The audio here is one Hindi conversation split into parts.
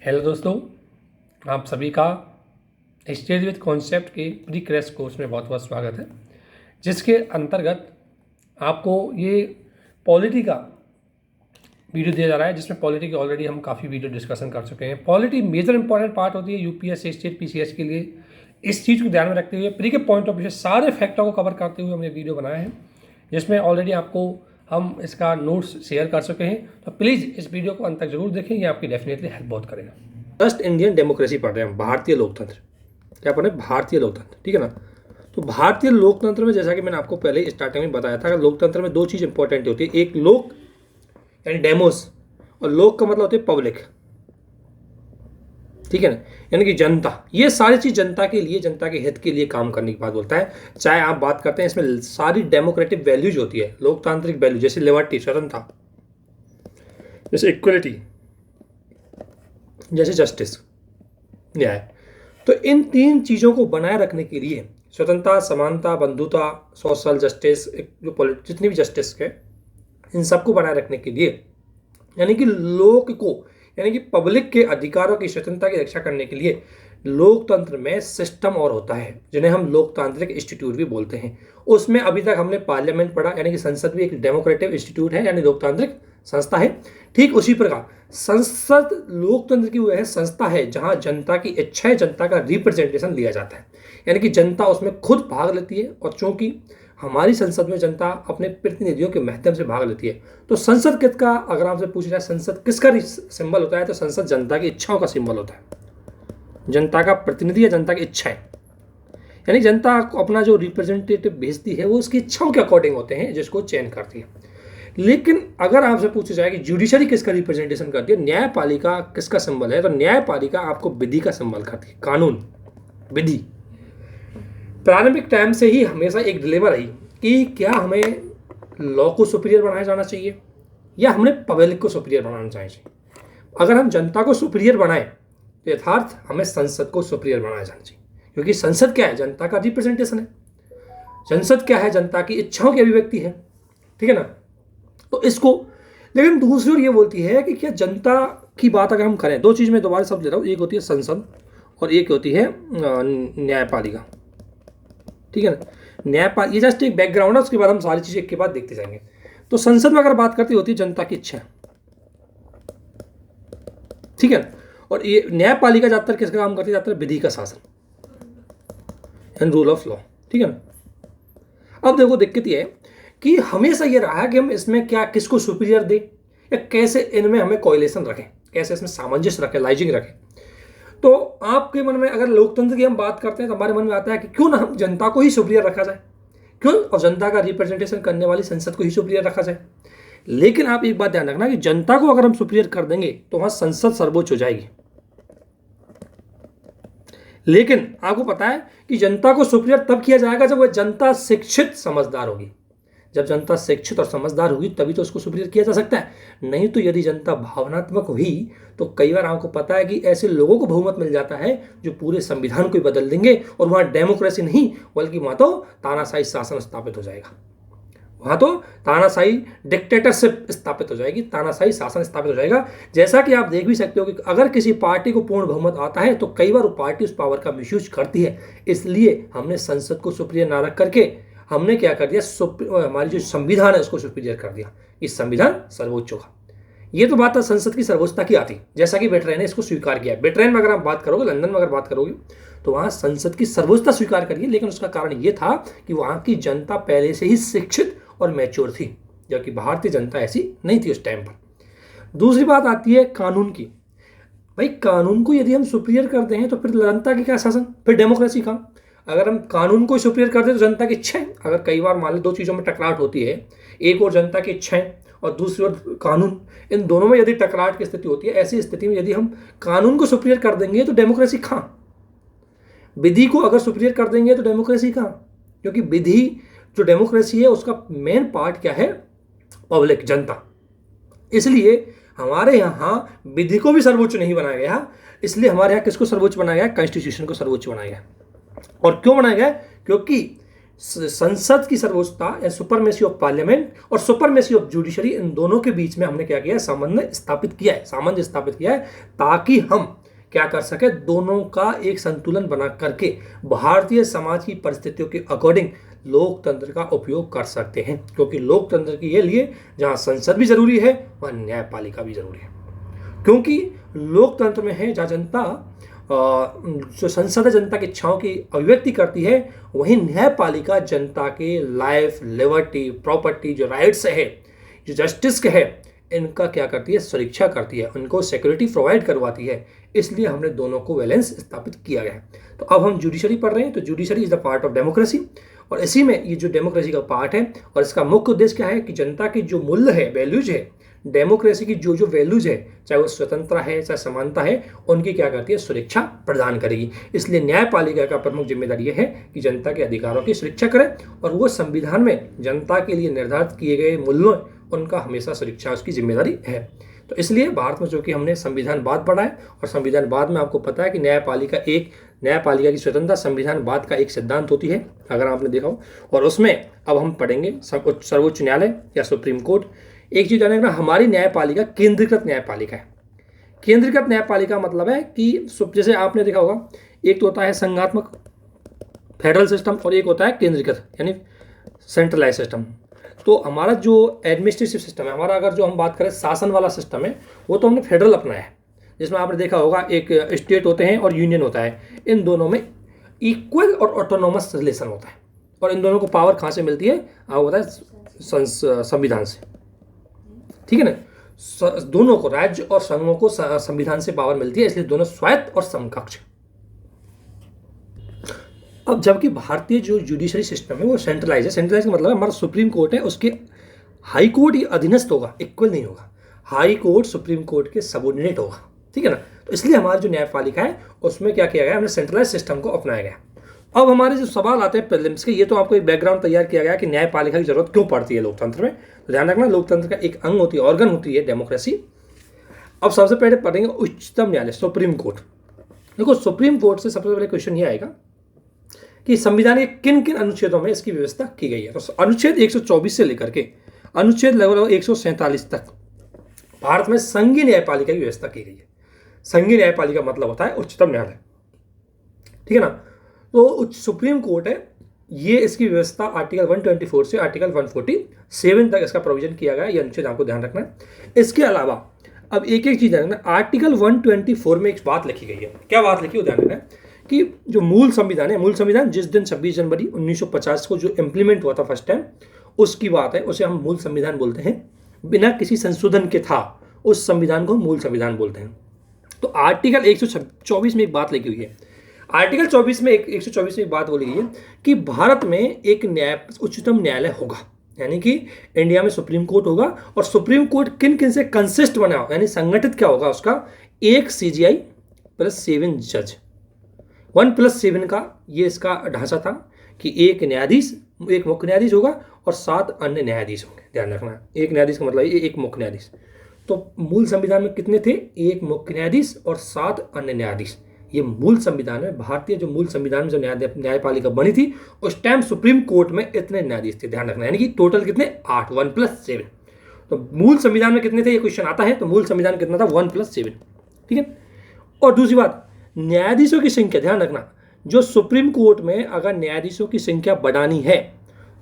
हेलो दोस्तों, आप सभी का स्टेज विद कॉन्सेप्ट के प्री क्रैश कोर्स में बहुत बहुत स्वागत है, जिसके अंतर्गत आपको ये पॉलिटी का वीडियो दिया जा रहा है, जिसमें पॉलिटी के ऑलरेडी हम काफ़ी वीडियो डिस्कशन कर चुके हैं। पॉलिटी मेजर इंपॉर्टेंट पार्ट होती है यूपीएससी स्टेट पीसीएस के लिए। इस चीज़ को ध्यान में रखते हुए प्री के पॉइंट ऑफ व्यू से सारे फैक्टों को कवर करते हुए हमने वीडियो बनाया है, जिसमें ऑलरेडी आपको हम इसका नोट्स शेयर कर चुके हैं। तो प्लीज़ इस वीडियो को अंत तक जरूर देखें, ये आपकी डेफिनेटली हेल्प बहुत करेगा। फर्स्ट इंडियन डेमोक्रेसी पढ़ रहे हैं, भारतीय लोकतंत्र। क्या पढ़ रहे हैं? भारतीय लोकतंत्र, ठीक है ना। तो भारतीय लोकतंत्र में जैसा कि मैंने आपको पहले स्टार्टिंग में बताया था, लोकतंत्र में दो चीज़ इंपॉर्टेंट होती है, एक लोक यानी डेमोस, और लोक का मतलब होता है पब्लिक, ठीक है ना, यानी कि जनता। ये सारी चीज़ जनता के लिए, जनता के हित के लिए काम करने की बात बोलता है। चाहे आप बात करते हैं इसमें सारी डेमोक्रेटिक वैल्यूज होती है, लोकतांत्रिक वैल्यू, जैसे लिबर्टी स्वतंत्रता, जैसे इक्वलिटी, जैसे जस्टिस न्याय। तो इन तीन चीज़ों को बनाए रखने के लिए स्वतंत्रता, समानता, बंधुता, सोशल जस्टिस, जो जितनी भी जस्टिस है, इन सबको बनाए रखने के लिए, यानी कि लोक को, यानी कि पब्लिक के अधिकारों की, स्वतंत्रता की रक्षा करने के लिए लोकतंत्र में सिस्टम और होता है, जिन्हें हम लोकतांत्रिक इंस्टीट्यूट भी बोलते हैं। उसमें अभी तक हमने पार्लियामेंट पढ़ा, यानी कि संसद भी एक डेमोक्रेटिक इंस्टीट्यूट है, यानी लोकतांत्रिक संस्था है। ठीक उसी प्रकार संसद लोकतंत्र की वह संस्था है जहां जनता की इच्छा, जनता का रिप्रेजेंटेशन लिया जाता है, यानी कि जनता उसमें खुद भाग लेती है। और चूंकि हमारी संसद में जनता अपने प्रतिनिधियों के माध्यम से भाग लेती है, तो संसद किसका, अगर आपसे पूछा जाए संसद किसका सिंबल होता है, तो संसद जनता की इच्छाओं का सिंबल होता है। जनता का प्रतिनिधि या जनता की इच्छाएं, यानी जनता को अपना जो रिप्रेजेंटेटिव भेजती है वो उसकी इच्छाओं के अकॉर्डिंग होते हैं, जिसको चयन करती है। लेकिन अगर आपसे पूछा जाए कि जुडिशरी किसका रिप्रेजेंटेशन करती है, न्यायपालिका किसका सिंबल है, तो न्यायपालिका आपको विधि का सिंबल करती है, कानून, विधि। प्रारंभिक टाइम से ही हमेशा एक डिलेमा रही कि क्या हमें लॉ को सुपीरियर बनाया जाना चाहिए या हमने पब्लिक को सुपीरियर बनाना चाहिए। अगर हम जनता को सुपीरियर बनाएं तो यथार्थ हमें संसद को सुपीरियर बनाया जाना चाहिए, क्योंकि संसद क्या है, जनता का रिप्रेजेंटेशन है। संसद क्या है, जनता की इच्छाओं की अभिव्यक्ति है, ठीक है ना। तो इसको, लेकिन दूसरी ओर ये बोलती है कि क्या जनता की बात अगर हम करें, दो चीज़ में दोबारा शब्द ले रहा हूँ, एक होती है संसद और एक होती है न्यायपालिका, ठीक है ना। न्यायपाल, ये जस्ट एक बैकग्राउंड है, उसके बाद हम सारी चीज़ें एक के बाद देखते जाएंगे। तो संसद में अगर बात करती होती है जनता की इच्छा, ठीक है ना। और ये न्यायपालिका ज़्यादातर किसका काम करती है, ज़्यादातर विधि का शासन एंड रूल ऑफ लॉ, ठीक है ना। अब देखो दिक्कत ये है कि हमेशा ये रहा है कि हम इसमें क्या, किसको सुपीरियर दें या कैसे इनमें हमें कोरिलेशन रखें, कैसे इसमें सामंजस्य रखें, लाइजिंग रखें। तो आपके मन में अगर लोकतंत्र की हम बात करते हैं तो हमारे मन में आता है कि क्यों ना हम जनता को ही सुपीरियर रखा जाए, क्यों, और जनता का रिप्रेजेंटेशन करने वाली संसद को ही सुपीरियर रखा जाए। लेकिन आप एक बात ध्यान रखना कि जनता को अगर हम सुपीरियर कर देंगे तो वहां संसद सर्वोच्च हो जाएगी। लेकिन आपको पता है कि जनता को सुपीरियर तब किया जाएगा जब वह जनता शिक्षित समझदार होगी। जब जनता शिक्षित और समझदार होगी तभी तो उसको सुपीरियर किया जा सकता है। नहीं तो यदि जनता भावनात्मक हुई तो कई बार आपको पता है कि ऐसे लोगों को बहुमत मिल जाता है जो पूरे संविधान को ही बदल देंगे, और वहां डेमोक्रेसी नहीं बल्कि वहां तो तानाशाही शासन स्थापित हो जाएगा, वहां तो तानाशाही डिक्टेटरशिप स्थापित हो जाएगी, तानाशाही शासन स्थापित हो जाएगा। जैसा कि आप देख भी सकते हो कि अगर किसी पार्टी को पूर्ण बहुमत आता है तो कई बार वो पार्टी उस पावर का मिसयूज करती है। इसलिए हमने संसद को सुपीरियर ना रख करके हमने क्या कर दिया, हमारी जो संविधान है उसको सुपीरियर कर दिया, इस संविधान सर्वोच्च होगा। ये तो बात संसद की सर्वोच्चता की आती, जैसा कि बेटरेन ने इसको स्वीकार किया है। बेटरेन में अगर आप बात करोगे, लंदन में अगर बात करोगे, तो वहाँ संसद की सर्वोच्चता स्वीकार करिए, लेकिन उसका कारण ये था कि वहाँ की जनता पहले से ही शिक्षित और मैच्योर थी, जबकि भारतीय जनता ऐसी नहीं थी उस टाइम पर। दूसरी बात आती है कानून की। भाई कानून को यदि हम सुपीरियर करते हैं तो फिर जनता की क्या शासन, फिर डेमोक्रेसी का। अगर हम कानून को सुपीरियर करते हैं तो जनता की इच्छाएं, अगर कई बार मान लो दो चीज़ों में टकराट होती है, एक और जनता की इच्छाएं और दूसरी ओर कानून, इन दोनों में यदि टकराट की स्थिति होती है, ऐसी स्थिति में यदि हम कानून को सुपीरियर कर देंगे तो डेमोक्रेसी कहाँ, विधि को अगर सुपीरियर कर देंगे तो डेमोक्रेसी कहाँ। क्योंकि विधि जो डेमोक्रेसी है उसका मेन पार्ट क्या है, पब्लिक, जनता। इसलिए हमारे यहाँ विधि को भी सर्वोच्च नहीं बनाया गया, इसलिए हमारे यहाँ किसको सर्वोच्च बनाया गया, कॉन्स्टिट्यूशन को सर्वोच्च बनाया गया। और क्यों बनाया गया, क्योंकि संसद की सर्वोच्चता या सुपरमेसी ऑफ पार्लियामेंट और सुपरमेसी ऑफ जुडिशरी, इन दोनों के बीच में हमने क्या किया है, सामंजस्य स्थापित किया है ताकि हम क्या कर सके, दोनों का एक संतुलन बना करके भारतीय समाज की परिस्थितियों के अकॉर्डिंग लोकतंत्र का उपयोग कर सकते हैं। क्योंकि लोकतंत्र के लिए जहां संसद भी जरूरी है वहां न्यायपालिका भी जरूरी है। क्योंकि लोकतंत्र में है जहां जनता जो संसद है जनता की इच्छाओं की अभिव्यक्ति करती है, वहीं न्यायपालिका जनता के लाइफ, लिबर्टी, प्रॉपर्टी, जो राइट्स है, जो जस्टिस के है, इनका क्या करती है, सुरक्षा करती है, उनको सिक्योरिटी प्रोवाइड करवाती है। इसलिए हमने दोनों को बैलेंस स्थापित किया गया है। तो अब हम जुडिशरी पढ़ रहे हैं, तो judiciary is the part of democracy, और इसी में ये जो डेमोक्रेसी का पार्ट है और इसका मुख्य उद्देश्य क्या है कि जनता की जो मूल्य है, वैल्यूज है, डेमोक्रेसी की जो जो वैल्यूज है, चाहे वो स्वतंत्रता है चाहे समानता है, उनकी क्या करती है, सुरक्षा प्रदान करेगी। इसलिए न्यायपालिका का प्रमुख जिम्मेदारी यह है कि जनता के अधिकारों की सुरक्षा करे और वो संविधान में जनता के लिए निर्धारित किए गए मूल्यों, उनका हमेशा सुरक्षा उसकी जिम्मेदारी है। तो इसलिए भारत में जो कि हमने संविधानवाद पढ़ा है, और संविधानवाद में आपको पता है कि न्यायपालिका की स्वतंत्रता संविधानवाद का एक सिद्धांत होती है, अगर आपने देखा हो। और उसमें अब हम पढ़ेंगे सर्वोच्च न्यायालय या सुप्रीम कोर्ट। एक चीज जानेगा, हमारी न्यायपालिका केंद्रीकृत न्यायपालिका है। केंद्रीकृत न्यायपालिका मतलब है कि जैसे आपने देखा होगा, एक तो होता है संघात्मक फेडरल सिस्टम और एक होता है केंद्रीकृत यानी सेंट्रलाइज सिस्टम। तो हमारा जो एडमिनिस्ट्रेटिव सिस्टम है, हमारा अगर जो हम बात करें शासन वाला सिस्टम है, वो तो हमने फेडरल अपनाया है, जिसमें आपने देखा होगा एक स्टेट होते हैं और यूनियन होता है। इन दोनों में इक्वल और ऑटोनोमस रिलेशन होता है, और इन दोनों को पावर कहाँ से मिलती है, आपको होता है संविधान से, ठीक है ना। दोनों को, राज्य और संघों को संविधान से पावर मिलती है, इसलिए दोनों स्वायत्त और समकक्ष। अब जबकि भारतीय जो जुडिशरी सिस्टम है वो सेंट्रलाइज है। सेंट्रलाइज का मतलब है हमारा सुप्रीम कोर्ट है, उसके हाई कोर्ट ही अधीनस्थ होगा, इक्वल नहीं होगा। हाई कोर्ट सुप्रीम कोर्ट के सबऑर्डिनेट होगा, ठीक है ना। तो इसलिए हमारी जो न्यायपालिका है उसमें क्या किया गया, हमने सेंट्रलाइज सिस्टम को अपनाया गया। अब हमारे जो सवाल आते हैं प्रीलिम्स के, ये तो आपको एक बैकग्राउंड तैयार किया गया कि न्यायपालिका की जरूरत क्यों पड़ती है लोकतंत्र में। तो ध्यान रखना, लोकतंत्र का एक अंग होती है, ऑर्गन होती है डेमोक्रेसी। अब सबसे पहले पढ़ेंगे उच्चतम न्यायालय, सुप्रीम कोर्ट। देखो, सुप्रीम कोर्ट से सबसे पहले क्वेश्चन ये आएगा कि संविधान के किन किन अनुच्छेदों में इसकी व्यवस्था की गई है। तो अनुच्छेद 124 से लेकर के अनुच्छेद लगभग 147 तक भारत में संघीय न्यायपालिका की व्यवस्था की गई है। संघीय न्यायपालिका मतलब होता है उच्चतम न्यायालय, ठीक है ना। तो सुप्रीम कोर्ट है, ये इसकी व्यवस्था आर्टिकल 124 से आर्टिकल 147 तक इसका प्रोविजन किया गया है। ये अनुच्छेद आपको ध्यान रखना है। इसके अलावा अब एक एक चीज ध्यान रखना, आर्टिकल 124 में एक बात लिखी गई है। क्या बात लिखी है ध्यान रखना है कि जो मूल संविधान है, मूल संविधान जिस दिन 26 जनवरी 1950 को जो इम्प्लीमेंट हुआ था फर्स्ट टाइम, उसकी बात है, उसे हम मूल संविधान बोलते हैं। बिना किसी संशोधन के था, उस संविधान को मूल संविधान बोलते हैं। तो आर्टिकल 124 में एक बात लिखी हुई है। आर्टिकल 124 में एक बात बोली गई है कि भारत में एक उच्चतम न्यायालय होगा, यानी कि इंडिया में सुप्रीम कोर्ट होगा। और सुप्रीम कोर्ट किन किन से कंसिस्ट बना होगा, यानी संगठित क्या होगा उसका, एक CJI प्लस 7 जज, 1+7 का ये इसका ढांचा था कि एक न्यायाधीश, एक मुख्य न्यायाधीश होगा और 7 अन्य न्यायाधीश होंगे। ध्यान रखना, एक न्यायाधीश का मतलब ये एक मुख्य न्यायाधीश। तो मूल संविधान में कितने थे, एक मुख्य न्यायाधीश और 7 अन्य न्यायाधीश। ये मूल संविधान में, भारतीय जो मूल संविधान में जो न्यायपालिका बनी थी, उस टाइम सुप्रीम कोर्ट में इतने न्यायाधीश थे। ध्यान रखना, यानी कि टोटल कितने, 8, 1+7। तो मूल संविधान में कितने थे, ये क्वेश्चन आता है। तो मूल संविधान में कितना था, 1+7, ठीक है। और दूसरी बात, न्यायाधीशों की संख्या, ध्यान रखना, जो सुप्रीम कोर्ट में अगर न्यायाधीशों की संख्या बढ़ानी है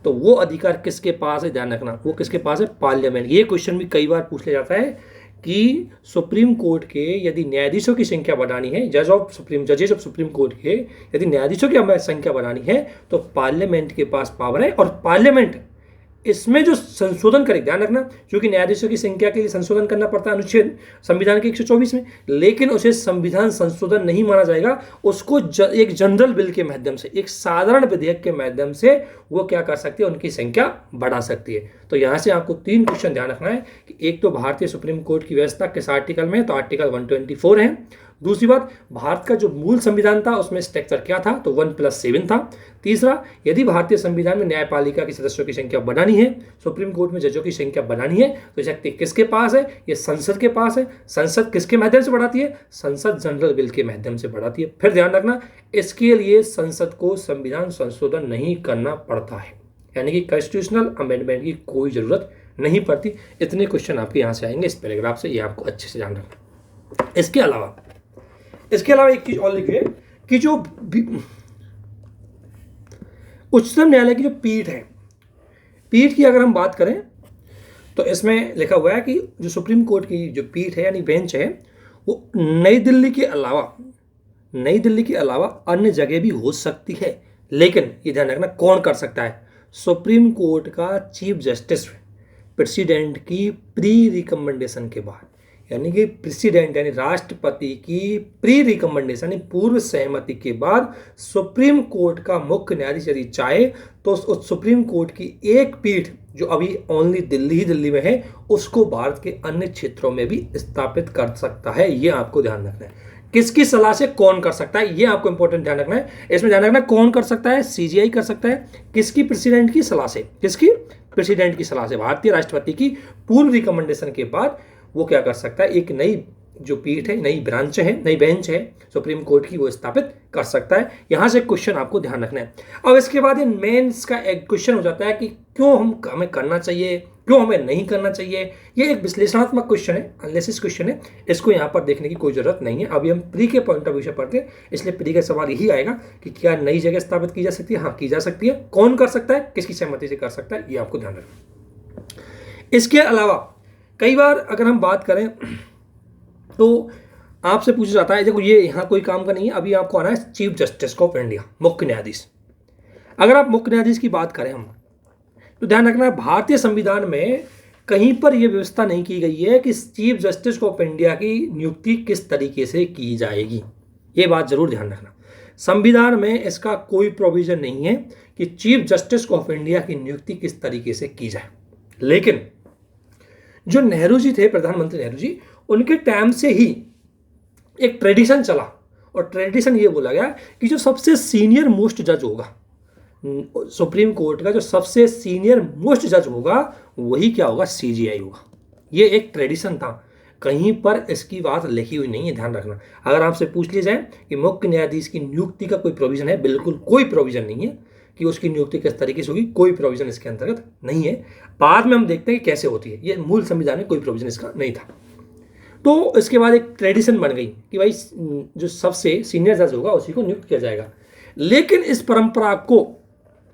तो वो अधिकार किसके पास है, ध्यान रखना, वो किसके पास है, पार्लियामेंट। ये क्वेश्चन भी कई बार पूछ लिया जाता है कि सुप्रीम कोर्ट के यदि न्यायाधीशों की संख्या बढ़ानी है, जजेस ऑफ सुप्रीम कोर्ट के यदि न्यायाधीशों की संख्या बढ़ानी है तो पार्लियामेंट के पास पावर है। और पार्लियामेंट इसमें जो संशोधन करे, ध्यान रखना, क्योंकि न्यायाधीशों की संख्या के लिए संशोधन करना पड़ता है अनुच्छेद संविधान के 124 में, लेकिन उसे संविधान संशोधन नहीं माना जाएगा। उसको एक जनरल बिल के माध्यम से, एक साधारण विधेयक के माध्यम से वो क्या कर सकती है, उनकी संख्या बढ़ा सकती है। तो यहाँ से आपको 3 क्वेश्चन ध्यान रखना है कि एक तो भारतीय सुप्रीम कोर्ट की व्यवस्था किस आर्टिकल में है, तो आर्टिकल 124 है। दूसरी बात, भारत का जो मूल संविधान था उसमें स्ट्रक्चर क्या था, तो 1+7 था। तीसरा, यदि भारतीय संविधान में न्यायपालिका के सदस्यों की संख्या बढ़ानी है, सुप्रीम कोर्ट में जजों की संख्या बढ़ानी है, तो शक्ति किसके पास है, ये संसद के पास है। संसद किसके माध्यम से बढ़ाती है, संसद जनरल बिल के माध्यम से बढ़ाती है। फिर ध्यान रखना, इसके लिए संसद को संविधान संशोधन नहीं करना पड़ता है, यानी कि कॉन्स्टिट्यूशनल अमेंडमेंट की कोई जरूरत नहीं पड़ती। इतने क्वेश्चन आपके यहाँ से आएंगे इस पैराग्राफ से, ये आपको अच्छे से जान रखना। इसके अलावा एक चीज और लिखिए कि जो उच्चतम न्यायालय की जो पीठ की अगर हम बात करें तो इसमें लिखा हुआ है कि जो सुप्रीम कोर्ट की जो पीठ है यानी बेंच है, वो नई दिल्ली के अलावा अन्य जगह भी हो सकती है। लेकिन ये ध्यान रखना, कौन कर सकता है, सुप्रीम कोर्ट का चीफ जस्टिस प्रेसिडेंट की प्री रिकमेंडेशन के बाद, यानी कि प्रेसिडेंट यानी राष्ट्रपति की प्री रिकमेंडेशन यानी पूर्व सहमति के बाद सुप्रीम कोर्ट का मुख्य न्यायाधीश यदि चाहे तो उस सुप्रीम कोर्ट की एक पीठ जो अभी ओनली दिल्ली में है, उसको भारत के अन्य क्षेत्रों में भी स्थापित कर सकता है। ये आपको ध्यान रखना है। किसकी सलाह से कौन कर सकता है, ये आपको इंपॉर्टेंट ध्यान रखना है। इसमें ध्यान रखना, कौन कर सकता है, सीजीआई कर सकता है। किसकी, प्रेसिडेंट की सलाह से। किसकी, प्रेसिडेंट की सलाह से, भारतीय राष्ट्रपति की पूर्व रिकमेंडेशन के बाद वो क्या कर सकता है, एक नई जो पीठ है, नई बेंच है सुप्रीम कोर्ट की, वो स्थापित कर सकता है। यहां से क्वेश्चन आपको ध्यान रखना है। अब इसके बाद मेंस का एक क्वेश्चन हो जाता है कि क्यों हमें करना चाहिए, क्यों हमें नहीं करना चाहिए। ये एक विश्लेषणात्मक क्वेश्चन है, एनालिसिस क्वेश्चन है, इसको यहाँ पर देखने की कोई जरूरत नहीं है। अभी हम प्री के पॉइंट ऑफ व्यू से पढ़ते हैं, इसलिए प्री का सवाल यही आएगा कि क्या नई जगह स्थापित की जा सकती है। हाँ, की जा सकती है। कौन कर सकता है, किसकी सहमति से कर सकता है, ये आपको ध्यान रखना। इसके अलावा कई बार अगर हम बात करें तो आपसे पूछा जाता है, देखो ये यहाँ कोई काम का नहीं है, अभी आपको आना है चीफ जस्टिस ऑफ इंडिया, मुख्य न्यायाधीश। अगर आप मुख्य न्यायाधीश की बात करें हम, तो ध्यान रखना, भारतीय संविधान में कहीं पर यह व्यवस्था नहीं की गई है कि चीफ जस्टिस ऑफ इंडिया की नियुक्ति किस तरीके से की जाएगी। ये बात जरूर ध्यान रखना, संविधान में इसका कोई प्रोविजन नहीं है कि चीफ जस्टिस ऑफ इंडिया की नियुक्ति किस तरीके से की जाए। लेकिन जो नेहरू जी थे, प्रधानमंत्री नेहरू जी, उनके टाइम से ही एक ट्रेडिशन चला, और ट्रेडिशन ये बोला गया कि जो सबसे सीनियर मोस्ट जज होगा सुप्रीम कोर्ट का, जो सबसे सीनियर मोस्ट जज होगा, वही क्या होगा, सीजीआई होगा। ये एक ट्रेडिशन था, कहीं पर इसकी बात लिखी हुई नहीं है, ध्यान रखना। अगर आपसे पूछ लिया जाए कि मुख्य न्यायाधीश की नियुक्ति का कोई प्रोविजन है, बिल्कुल कोई प्रोविजन नहीं है कि उसकी नियुक्ति किस तरीके से होगी, कोई प्रोविजन इसके अंतर्गत नहीं है। बाद में हम देखते हैं कि कैसे होती है, ये मूल संविधान में कोई प्रोविजन इसका नहीं था। तो इसके बाद एक ट्रेडिशन बन गई कि भाई जो सबसे सीनियर जज होगा उसी को नियुक्त किया जाएगा। लेकिन इस परंपरा को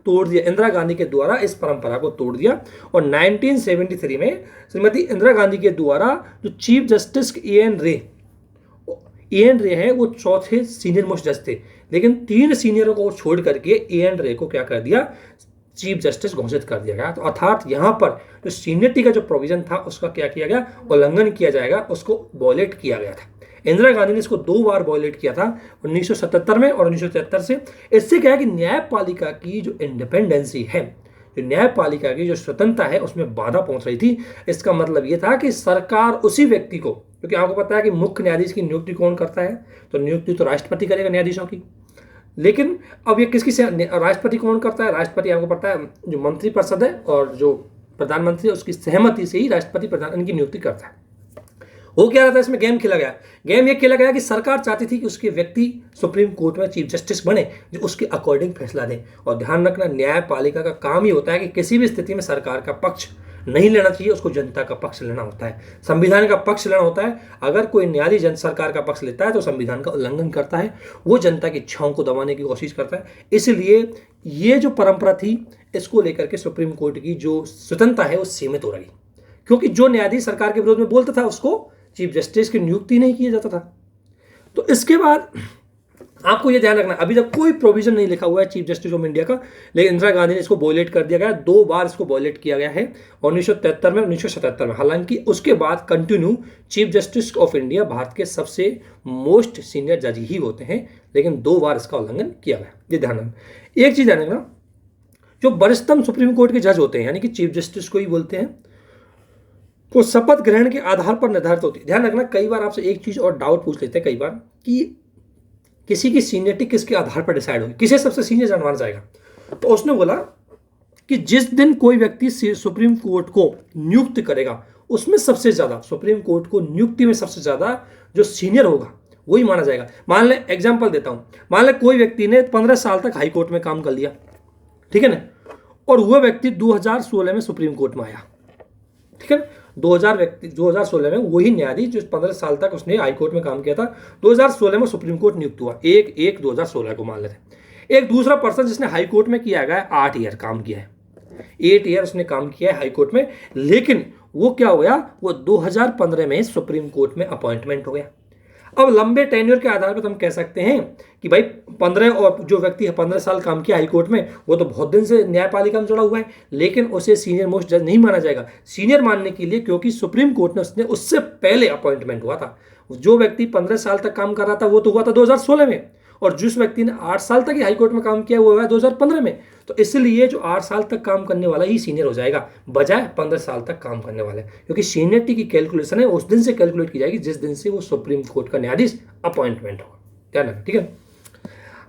तोड़ दिया, इंदिरा गांधी के द्वारा इस परंपरा को तोड़ दिया, और 1973 में श्रीमती इंदिरा गांधी के द्वारा जो चीफ जस्टिस ए एन रे है, वो चौथे सीनियर मोस्ट जज थे। लेकिन 3 सीनियरों को छोड़ करके ए एन रे को क्या कर दिया, चीफ जस्टिस घोषित कर दिया गया। तो अर्थात यहाँ पर जो सीनियरिटी का जो प्रोविजन था उसका क्या किया गया, उल्लंघन किया जाएगा, उसको वॉयलेट किया गया था। इंदिरा गांधी ने इसको 2 बार वॉयलेट किया था, 1977 में और 1973 से। इससे क्या है कि न्यायपालिका की जो इंडिपेंडेंसी है, जो न्यायपालिका की जो स्वतंत्रता है, उसमें बाधा पहुंच रही थी। इसका मतलब ये था कि सरकार उसी व्यक्ति को, क्योंकि आपको पता है कि मुख्य न्यायाधीश की नियुक्ति कौन करता है, तो नियुक्ति तो राष्ट्रपति करेगा न्यायाधीशों की। लेकिन अब ये किसकी से राष्ट्रपति कौन करता है, राष्ट्रपति आपको पता है जो मंत्रिपरिषद है और जो प्रधानमंत्री है उसकी सहमति से ही राष्ट्रपति प्रधान इनकी नियुक्ति करता है। वो क्या रहता है, इसमें गेम खेला गया। गेम ये खेला गया कि सरकार चाहती थी कि उसके व्यक्ति सुप्रीम कोर्ट में चीफ जस्टिस बने जो उसके अकॉर्डिंग फैसला दें। और ध्यान रखना, न्यायपालिका का काम ही होता है कि किसी भी स्थिति में सरकार का पक्ष नहीं लेना चाहिए, उसको जनता का पक्ष लेना होता है, संविधान का पक्ष लेना होता है। अगर कोई न्यायाधीश सरकार का पक्ष लेता है तो संविधान का उल्लंघन करता है, वो जनता की इच्छाओं को दबाने की कोशिश करता है। इसलिए ये जो परंपरा थी, इसको लेकर के सुप्रीम कोर्ट की जो स्वतंत्रता है वो सीमित हो रही, क्योंकि जो न्यायाधीश सरकार के विरोध में बोलता था उसको चीफ जस्टिस की नियुक्ति नहीं किया जाता था। तो इसके बाद आपको यह ध्यान रखना, अभी तक कोई प्रोविजन नहीं लिखा हुआ है चीफ जस्टिस ऑफ इंडिया का, लेकिन इंदिरा गांधी ने इसको वॉयलेट कर दिया गया। 2 बार इसको वॉयलेट किया गया है, 1973 में, 1977 में। हालांकि उसके बाद continue chief justice of India Bharat के सबसे मोस्ट सीनियर जज ही होते हैं, लेकिन 2 बार इसका उल्लंघन किया गया। ये ध्यान रखना। एक चीज ध्यान रखना, जो वरिष्ठतम सुप्रीम कोर्ट के जज होते हैं, यानी कि चीफ जस्टिस को ही बोलते हैं, को शपथ ग्रहण के आधार पर निर्धारित होती है। ध्यान रखना, कई बार आपसे एक चीज और डाउट पूछ लेते हैं कई बार कि किसी की सीनियरिटी किसके आधार पर डिसाइड होगी, किसे सबसे सीनियर माना जाएगा। तो उसने बोला कि जिस दिन कोई व्यक्ति सुप्रीम कोर्ट को नियुक्त करेगा उसमें सबसे ज्यादा, सुप्रीम कोर्ट को नियुक्ति में सबसे ज्यादा जो सीनियर होगा वही माना जाएगा। मान ले, एग्जांपल देता हूं, मान ले कोई व्यक्ति ने 15 साल तक हाई कोर्ट में काम कर लिया, ठीक है ना, और वह व्यक्ति 2016 में सुप्रीम कोर्ट में आया, ठीक है। 2016 में वही न्यायाधीश जो 15 साल तक उसने हाई कोर्ट में काम किया था, 2016 में सुप्रीम कोर्ट नियुक्त हुआ, 1/1/2016 को मान लेते। एक दूसरा पर्सन जिसने हाई कोर्ट में किया गया 8 ईयर काम किया है, 8 ईयर उसने काम किया है हाई कोर्ट में, लेकिन वो क्या हो गया, वो 2015 में सुप्रीम कोर्ट में अपॉइंटमेंट हो गया। अब लंबे टेन्योर के आधार पर हम कह सकते हैं कि भाई 15 और जो व्यक्ति 15 साल काम किया हाई कोर्ट में वो तो बहुत दिन से न्यायपालिका में जुड़ा हुआ है, लेकिन उसे सीनियर मोस्ट जज नहीं माना जाएगा। सीनियर मानने के लिए, क्योंकि सुप्रीम कोर्ट ने उसने उससे पहले अपॉइंटमेंट हुआ था। जो व्यक्ति 15 साल तक काम कर रहा था वो तो हुआ था 2016 में, और जिस व्यक्ति ने 8 साल तक हाई कोर्ट में काम किया वो हुआ 2015 में। तो इसलिए जो 8 साल तक काम करने वाला ही सीनियर हो जाएगा बजाय 15 साल तक काम करने वाले, क्योंकि सीनियरिटी की कैलकुलेशन है उस दिन से कैलकुलेट की जाएगी जिस दिन से वो सुप्रीम कोर्ट का न्यायाधीश अपॉइंटमेंट होगा। ध्यान रखना, ठीक है।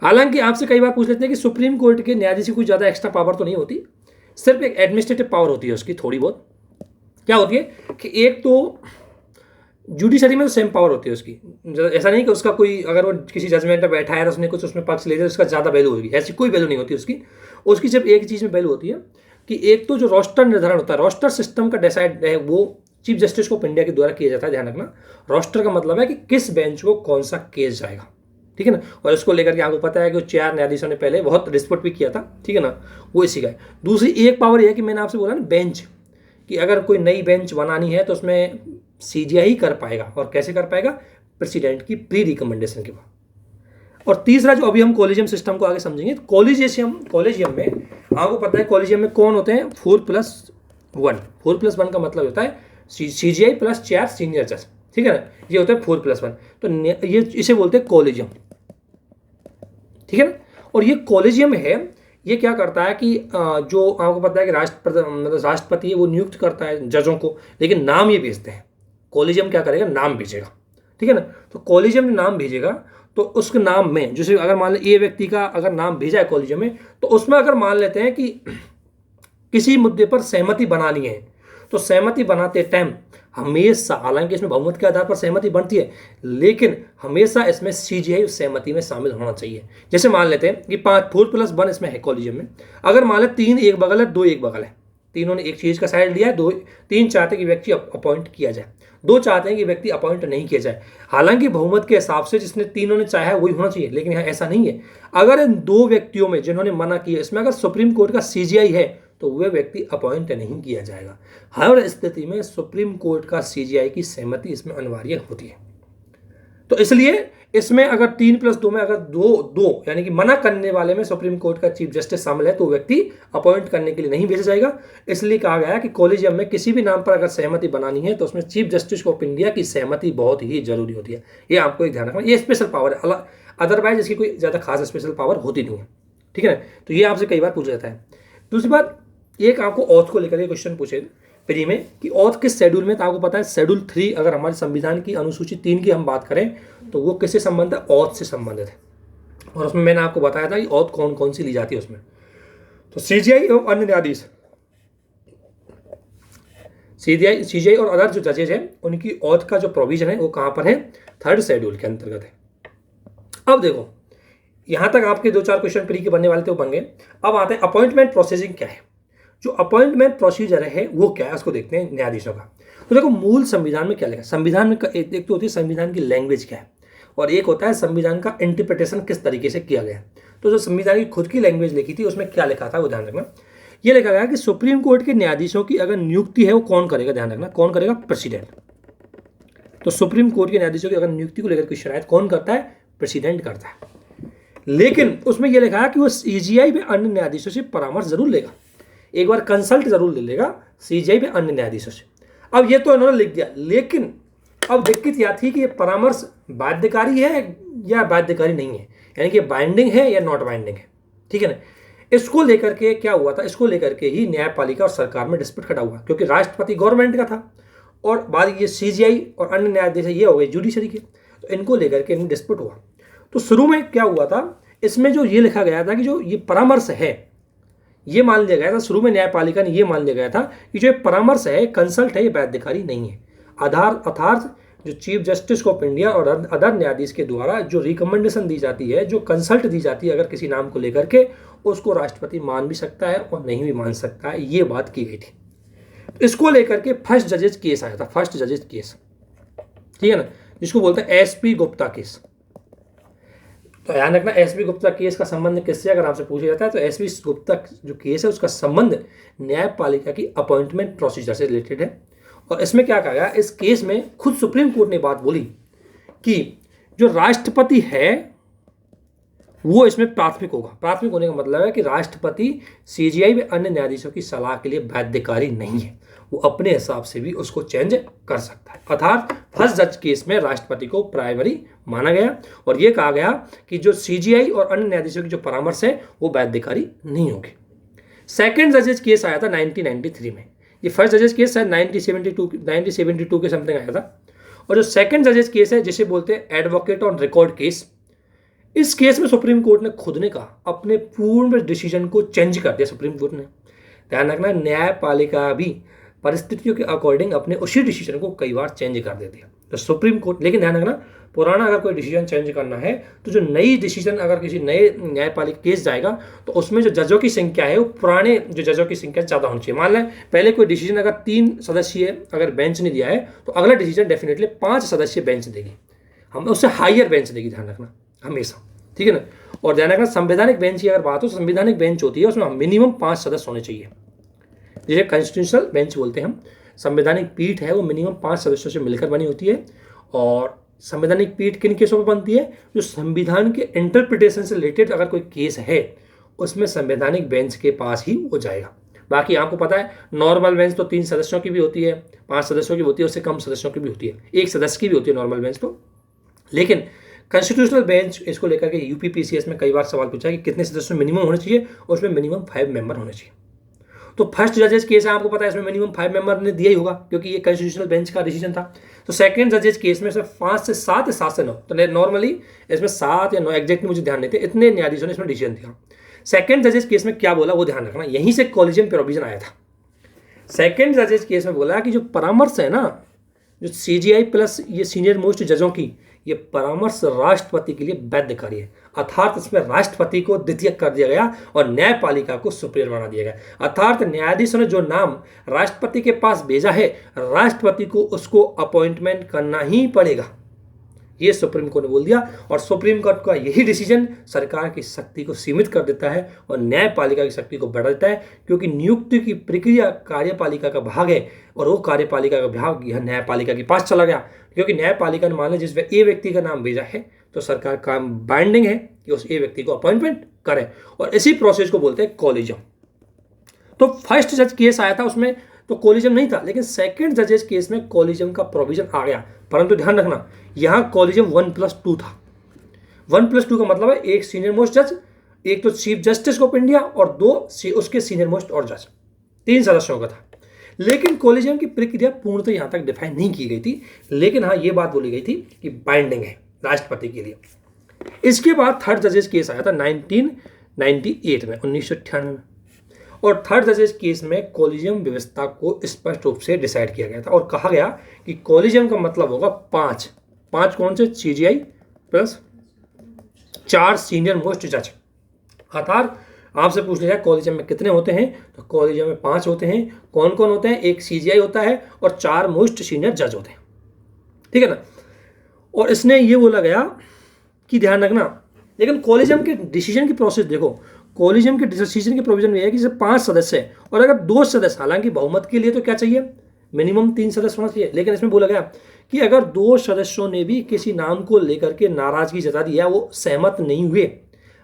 हालांकि आपसे कई बार पूछ लेते हैं कि सुप्रीम कोर्ट के न्यायाधीश की कोई ज्यादा एक्स्ट्रा पावर तो नहीं होती, सिर्फ एक एडमिनिस्ट्रेटिव पावर होती है उसकी थोड़ी बहुत। क्या होती है कि एक तो जुडिशरी में तो सेम पावर होती है उसकी, ऐसा नहीं कि उसका कोई, अगर वो किसी जजमेंट में बैठा है उसने कुछ उसमें पक्ष ले लिया उसका ज़्यादा वैल्यू होगी, ऐसी कोई वैल्यू नहीं होती उसकी। उसकी सिर्फ एक चीज़ में वैल्यू होती है कि एक तो जो रोस्टर निर्धारण होता है, रोस्टर सिस्टम का डिसाइड है वो चीफ जस्टिस ऑफ इंडिया के द्वारा किया जाता है। ध्यान रखना, रोस्टर का मतलब है कि किस बेंच को कौन सा केस जाएगा, ठीक है ना। और इसको लेकर के आपको पता है कि 4 न्यायाधीशों ने पहले बहुत रिस्पोर्ट भी किया था, ठीक है ना, वो इसी का है। दूसरी एक पावर यह है कि मैंने आपसे बोला ना बेंच, कि अगर कोई नई बेंच बनानी है तो उसमें सीजीआई ही कर पाएगा, और कैसे कर पाएगा, प्रेसिडेंट की प्री रिकमेंडेशन के बाद। और तीसरा जो अभी हम कॉलेजियम सिस्टम को आगे समझेंगे, कॉलेजियम में आपको पता है कॉलेजियम में कौन होते हैं, 4+1। 4+1 का मतलब होता है सीजीआई प्लस 4 सीनियर जज, ठीक है ना, ये होता है 4+1। तो ये इसे बोलते हैं कॉलेजियम, ठीक है ना। और ये कॉलेजियम है, ये क्या करता है कि जो आपको पता है कि राष्ट्रपति है वो नियुक्त करता है जजों को, लेकिन नाम ये भेजते हैं। कॉलेजियम क्या करेगा, नाम भेजेगा, ठीक है ना। तो कॉलेजियम ने नाम भेजेगा तो उसके नाम में, जैसे अगर मान ले ए व्यक्ति का अगर नाम भेजा है कॉलेजियम में, तो उसमें अगर मान लेते हैं कि किसी मुद्दे पर सहमति बनानी है, तो सहमति बनाते टाइम हमेशा, हालांकि इसमें बहुमत के आधार पर सहमति बनती है, लेकिन हमेशा इसमें सीजीआई उस सहमति में शामिल होना चाहिए। जैसे मान लेते हैं कि 4+1 इसमें है कॉलेजियम में, अगर मान ले 3 एक बगल है 2 एक बगल है, तीनों ने एक चीज का साइड लिया है, 3 चाहते हैं कि व्यक्ति अपॉइंट किया जाए, 2 चाहते हैं कि व्यक्ति अपॉइंट नहीं किया जाए। हालांकि बहुमत के हिसाब से जिसने तीनों ने चाहा है वही होना चाहिए, लेकिन यहाँ ऐसा नहीं है। अगर इन 2 व्यक्तियों में जिन्होंने मना किया इसमें अगर सुप्रीम कोर्ट का सीजीआई है तो वह व्यक्ति अपॉइंट नहीं किया जाएगा। हर स्थिति में सुप्रीम कोर्ट का सीजीआई की सहमति इसमें अनिवार्य होती है। तो इसलिए इसमें अगर 3+2 में अगर दो यानी कि मना करने वाले में सुप्रीम कोर्ट का चीफ जस्टिस शामिल है तो व्यक्ति अपॉइंट करने के लिए नहीं भेजा जाएगा। इसलिए कहा गया कि कॉलेजियम में किसी भी नाम पर अगर सहमति बनानी है तो उसमें चीफ जस्टिस ऑफ इंडिया की सहमति बहुत ही जरूरी होती है। ये आपको एक ध्यान रखना, ये स्पेशल पावर है, अदरवाइज इसकी कोई ज्यादा खास स्पेशल पावर होती नहीं है, ठीक है। तो ये आपसे कई बार पूछा जाता है। दूसरी बात, एक आपको ऑथ को लेकर क्वेश्चन पूछे प्री में कि ऑथ किस शेड्यूल में, तो आपको पता है शेड्यूल 3 अगर हमारे संविधान की अनुसूची 3 की हम बात करें तो वो किससे संबंधित है, ऑथ से संबंधित है। और उसमें मैंने आपको बताया था कि ऑथ कौन कौन सी ली जाती है उसमें। तो सीजीआई एवं अन्य न्यायाधीश, सीजीआई और अदर जो जजेज हैं उनकी ऑथ का जो प्रोविजन है वो कहां पर है, 3rd शेड्यूल के अंतर्गत है। अब देखो यहां तक आपके 2-4 क्वेश्चन प्री के बनने वाले थे वो बन गए। अब आते हैं अपॉइंटमेंट प्रोसीजिंग क्या है। जो अपॉइंटमेंट प्रोसीजर है वो क्या है उसको देखते हैं न्यायाधीशों का। तो देखो मूल संविधान में क्या लिखा है, संविधान में एक तो होती है संविधान की लैंग्वेज क्या है, और एक होता है संविधान का इंटरप्रिटेशन किस तरीके से किया गया। तो जो संविधान की खुद की लैंग्वेज लिखी थी उसमें क्या लिखा था वो ध्यान रखना। ये लिखा गया कि सुप्रीम कोर्ट के न्यायाधीशों की अगर नियुक्ति है वो कौन करेगा, ध्यान रखना कौन करेगा, प्रेसिडेंट। तो सुप्रीम कोर्ट के न्यायाधीशों की अगर नियुक्ति को लेकर कोई शरायत कौन करता है, प्रेसिडेंट करता है। लेकिन उसमें यह लिखा है कि वो सीजीआई में अन्य न्यायाधीशों से परामर्श जरूर लेगा, एक बार कंसल्ट जरूर ले लेगा सीजीआई में अन्य न्यायाधीशों से। अब ये तो इन्होंने लिख दिया, लेकिन अब दिक्कत यह थी कि ये परामर्श बाध्यकारी है या बाध्यकारी नहीं है, यानी कि बाइंडिंग है या नॉट बाइंडिंग है, ठीक है ना। इसको लेकर के क्या हुआ था, इसको लेकर के ही न्यायपालिका और सरकार में डिस्प्यूट खड़ा हुआ, क्योंकि राष्ट्रपति गवर्नमेंट का था और बात ये सीजीआई और अन्य न्यायाधीश ये हो गए जुडिशरी के, तो इनको लेकर के इनमें डिस्प्यूट हुआ। तो शुरू में क्या हुआ था, इसमें जो ये लिखा गया था कि जो ये परामर्श है, ये मान लिया गया था शुरू में, न्यायपालिका ने ये मान लिया गया था कि जो परामर्श है, कंसल्ट है, ये बाध्यकारी नहीं है। अर्थात जो चीफ जस्टिस ऑफ इंडिया और अदर न्यायाधीश के द्वारा जो रिकमेंडेशन दी जाती है, जो कंसल्ट दी जाती है अगर किसी नाम को लेकर के, उसको राष्ट्रपति मान भी सकता है और नहीं भी मान सकता है, ये बात की गई थी। तो इसको लेकर के फर्स्ट जजेज केस आया था, फर्स्ट जजेज केस, ठीक है ना, जिसको बोलते हैं एसपी गुप्ता केस। तो ध्यान रखना, एसपी गुप्ता केस का संबंध किससे अगर आपसे पूछा जाता है, तो एसपी गुप्ता जो केस है उसका संबंध न्यायपालिका की अपॉइंटमेंट प्रोसीजर से रिलेटेड है। और इसमें क्या कहा गया, इस केस में खुद सुप्रीम कोर्ट ने बात बोली कि जो राष्ट्रपति है वो इसमें प्राथमिक होगा। प्राथमिक होने का मतलब है कि राष्ट्रपति सीजीआई व अन्य न्यायाधीशों की सलाह के लिए बाध्यकारी नहीं है, वो अपने हिसाब से भी उसको चेंज कर सकता है। अर्थात फर्स्ट जज केस में राष्ट्रपति को प्राइमरी माना गया और यह कहा गया कि जो सीजीआई और अन्य न्यायाधीशों की जो परामर्श है वो बाध्यकारी नहीं होगी। सेकेंड जजेज केस आया था 1993 में। ये फर्स्ट जजेज केस है 1972 के समथिंग आया था। और जो सेकेंड जजेज केस है जिसे बोलते हैं एडवोकेट ऑन रिकॉर्ड केस, इस केस में सुप्रीम कोर्ट ने खुद ने कहा, अपने पूर्ण डिसीजन को चेंज कर दिया सुप्रीम कोर्ट ने। ध्यान रखना, न्यायपालिका भी परिस्थितियों के अकॉर्डिंग अपने उसी डिसीजन को कई बार चेंज कर देती है। तो सुप्रीम कोर्ट, लेकिन ध्यान रखना, पुराना अगर कोई डिसीजन चेंज करना है तो जो नई डिसीजन अगर किसी नए न्यायपालिका केस जाएगा तो उसमें जो जजों की संख्या है वो पुराने जो जजों की संख्या ज़्यादा होनी चाहिए। मान लें पहले कोई डिसीजन अगर 3 सदस्यीय अगर बेंच ने दिया है तो अगला डिसीजन डेफिनेटली 5 सदस्यीय बेंच देगी, हम उससे हायर बेंच देगी, ध्यान रखना हमेशा, ठीक है ना। और ध्यान रखना, संवैधानिक बेंच की अगर बात हो, संवैधानिक बेंच होती है उसमें मिनिमम 5 सदस्य होने चाहिए, जिसे कॉन्स्टिट्यूशनल बेंच बोलते हैं हम। संवैधानिक पीठ है वो मिनिमम 5 सदस्यों से मिलकर बनी होती है। और संवैधानिक पीठ किन केसों पर बनती है, जो संविधान के इंटरप्रिटेशन से रिलेटेड अगर कोई केस है उसमें संवैधानिक बेंच के पास ही वो जाएगा। बाकी आपको पता है नॉर्मल बेंच तो 3 सदस्यों की भी होती है, 5 सदस्यों की होती है, उससे कम सदस्यों की भी होती है, 1 सदस्य की भी होती है नॉर्मल बेंच तो। लेकिन कॉन्स्टिट्यूशनल बेंच इसको लेकर के यूपीपीसीएस में कई बार सवाल पूछा है कि कितने सदस्य मिनिमम होने चाहिए, और उसमें मिनिमम 5 मेंबर होने चाहिए। तो फर्स्ट जजेस केस है, आपको पता है इसमें मिनिमम 5 मेंबर ने दिया ही होगा क्योंकि ये कॉन्स्टिट्यूशनल बेंच का डिसीजन था। तो सेकंड जजेस केस में सिर्फ 5 से 7 या 7 से 9, तो नॉर्मली इसमें 7 या 9 एग्जैक्टली मुझे ध्यान नहीं थे, इतने न्यायाधीशों ने इसमें डिसीजन दिया। सेकंड जजेस केस में क्या बोला वो ध्यान रखना, यहीं से कॉलेजियम प्रोविजन आया था। सेकंड जजेस केस में बोला कि जो परामर्श है ना, जो सीजीआई प्लस ये सीनियर मोस्ट जजों की, ये परामर्श राष्ट्रपति के लिए बाध्यकारी है। अर्थात इसमें राष्ट्रपति को द्वितीय कर दिया गया और न्यायपालिका को सुपीरियर बना दिया गया। अर्थात न्यायाधीशों ने जो नाम राष्ट्रपति के पास भेजा है, राष्ट्रपति को उसको अपॉइंटमेंट करना ही पड़ेगा, ये सुप्रीम कोर्ट ने बोल दिया। और सुप्रीम कोर्ट का यही डिसीजन सरकार की शक्ति को सीमित कर देता है और न्यायपालिका की शक्ति को बढ़ा देता है, क्योंकि नियुक्ति की प्रक्रिया कार्यपालिका का भाग है और वो कार्यपालिका का भाग यह न्यायपालिका के पास चला गया। क्योंकि न्यायपालिका ने मान लिया जिस ए व्यक्ति का नाम भेजा है तो सरकार का बाइंडिंग है कि उस ए व्यक्ति को अपॉइंटमेंट करे, और इसी प्रोसेस को बोलते हैं कॉलेजियम। तो फर्स्ट जज केस आया था उसमें तो कॉलेजियम नहीं था, लेकिन सेकंड जजेस केस में कॉलेजियम का प्रोविजन आ गया। परंतु ध्यान रखना, यहाँ कॉलेजियम 1+2 था। 1+2 का मतलब है एक सीनियर मोस्ट जज, एक तो चीफ जस्टिस ऑफ इंडिया और 2 उसके सीनियर मोस्ट और जज, 3 सदस्यों का था। लेकिन कॉलेजियम की प्रक्रिया पूर्णतः यहाँ तक डिफाइन नहीं की गई थी, लेकिन हाँ ये बात बोली गई थी कि बाइंडिंग है राष्ट्रपति के लिए। इसके बाद थर्ड जजेस केस आया था 1998 में, 1998 में। और थर्ड जजेस केस में कॉलेजियम व्यवस्था को स्पष्ट रूप से डिसाइड किया गया था और कहा गया कि कॉलेजियम का मतलब होगा 5 कौन से, सीजीआई प्लस 4 सीनियर मोस्ट जज। अर्थात आपसे पूछ लिया जाए कॉलेजियम में कितने होते हैं, तो कॉलेजियम में 5 होते हैं। कौन कौन होते हैं, एक सीजीआई होता है और 4 मोस्ट सीनियर जज होते हैं, ठीक है ना। और इसने ये बोला गया कि ध्यान रखना, लेकिन कॉलेजियम के डिसीजन की प्रोसेस देखो, कॉलेजियम के डिसीजन के प्रोविजन में है कि सिर्फ 5 सदस्य है और अगर 2 सदस्य, हालांकि बहुमत के लिए तो क्या चाहिए, मिनिमम 3 सदस्य होना चाहिए, लेकिन इसमें बोला गया कि अगर 2 सदस्यों ने भी किसी नाम को लेकर के नाराजगी जता दी या वो सहमत नहीं हुए,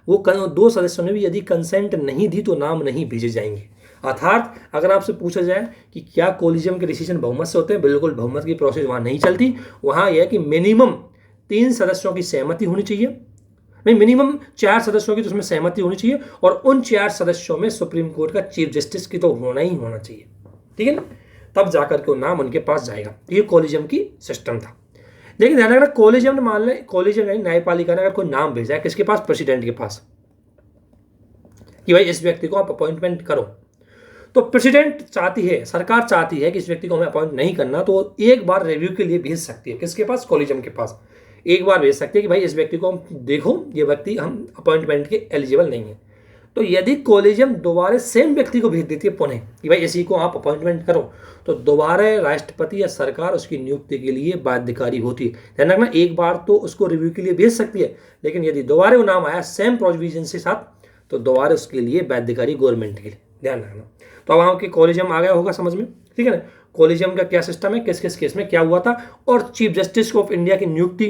वो 2 सदस्यों ने भी यदि कंसेंट नहीं दी तो नाम नहीं भेजे जाएंगे। अर्थात अगर आपसे पूछा जाए कि क्या कॉलेजियम के डिसीजन बहुमत से होते हैं, बिल्कुल बहुमत की प्रोसेस वहाँ नहीं चलती। वहाँ यह है कि मिनिमम 3 सदस्यों की सहमति होनी चाहिए, नहीं मिनिमम 4 सदस्यों की तो उसमें सहमति होनी चाहिए, और उन 4 सदस्यों में सुप्रीम कोर्ट का चीफ जस्टिस की तो होना ही होना चाहिए, ठीक है ना। तब जाकर के वो नाम उनके पास जाएगा। ये कॉलेजियम की सिस्टम था। लेकिन ध्यान रखना, कॉलेजियम ने मान लें, कॉलेजियम यानी न्यायपालिका ने अगर कोई नाम भेजा है किसके पास, प्रेसिडेंट के पास, कि भाई इस व्यक्ति को आप अपॉइंटमेंट करो, तो प्रेसिडेंट चाहती है, सरकार चाहती है कि इस व्यक्ति को हमें अपॉइंट नहीं करना, तो एक बार रिव्यू के लिए भेज सकती है। किसके पास, कॉलेजियम के पास एक बार भेज सकती है कि भाई इस व्यक्ति को हम देखो, ये व्यक्ति हम अपॉइंटमेंट के एलिजिबल नहीं है। तो यदि कॉलेजियम दोबारा सेम व्यक्ति को भेज देती है पुनः कि भाई इसी को आप अपॉइंटमेंट करो, तो दोबारा राष्ट्रपति या सरकार उसकी नियुक्ति के लिए बाध्यकारी होती है। ध्यान रखना, एक बार तो उसको रिव्यू के लिए भेज सकती है, लेकिन यदि दोबारा वो नाम आया सेम प्रोविजन के साथ, तो दोबारा उसके लिए बाध्यकारी गवर्नमेंट के लिए। ध्यान रखना। तो अब आपके कॉलेजियम आ गया होगा समझ में, ठीक है ना। कॉलेजियम का क्या सिस्टम है, किस किस केस में क्या हुआ था, और चीफ जस्टिस ऑफ इंडिया की नियुक्ति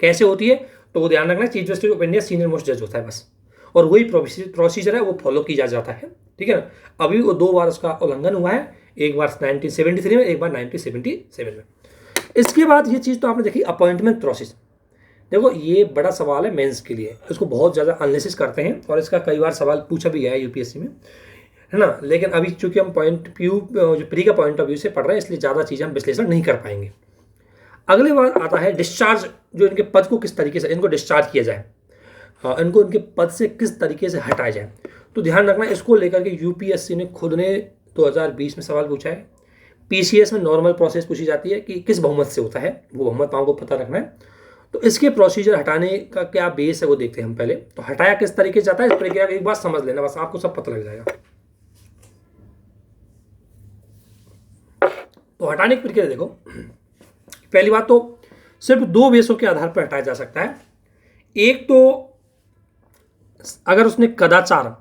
कैसे होती है, तो वो ध्यान रखना, chief justice of India senior most जज होता है बस, और वही प्रोसीजर है, वो फॉलो किया जाता है, ठीक है ना। अभी वो 2 बार उसका उल्लंघन हुआ है, एक बार 1973 में, एक बार 1977 में। इसके बाद ये चीज़ तो आपने देखी, अपॉइंटमेंट प्रोसेस। देखो ये बड़ा सवाल है मेंस के लिए, इसको बहुत ज़्यादा एनालिसिस करते हैं और इसका कई बार सवाल पूछा भी गया है यूपीएससी में, है ना। लेकिन अभी चूंकि हम पॉइंट व्यू जो प्री का पॉइंट ऑफ व्यू से पढ़ रहे हैं, इसलिए ज़्यादा चीज़ें हम विश्लेषण नहीं कर पाएंगे। अगली बार आता है डिस्चार्ज, जो इनके पद को किस तरीके से इनको डिस्चार्ज किया जाए, इनको इनके पद से किस तरीके से हटाया जाए। तो ध्यान रखना, इसको लेकर के यूपीएससी ने खुद ने 2020 में सवाल पूछा है। पीसीएस में नॉर्मल प्रोसेस पूछी जाती है कि किस बहुमत से होता है, वो बहुमत आपको पता रखना है। तो इसके प्रोसीजर हटाने का क्या बेस है वो देखते हैं हम पहले। तो हटाया किस तरीके से जाता है, इस प्रक्रिया एक बार समझ लेना, बस आपको सब पता लग जाएगा। तो हटाने की प्रक्रिया देखो, पहली बात तो सिर्फ 2 बेसों के आधार पर हटाया जा सकता है। एक तो अगर उसने कदाचार,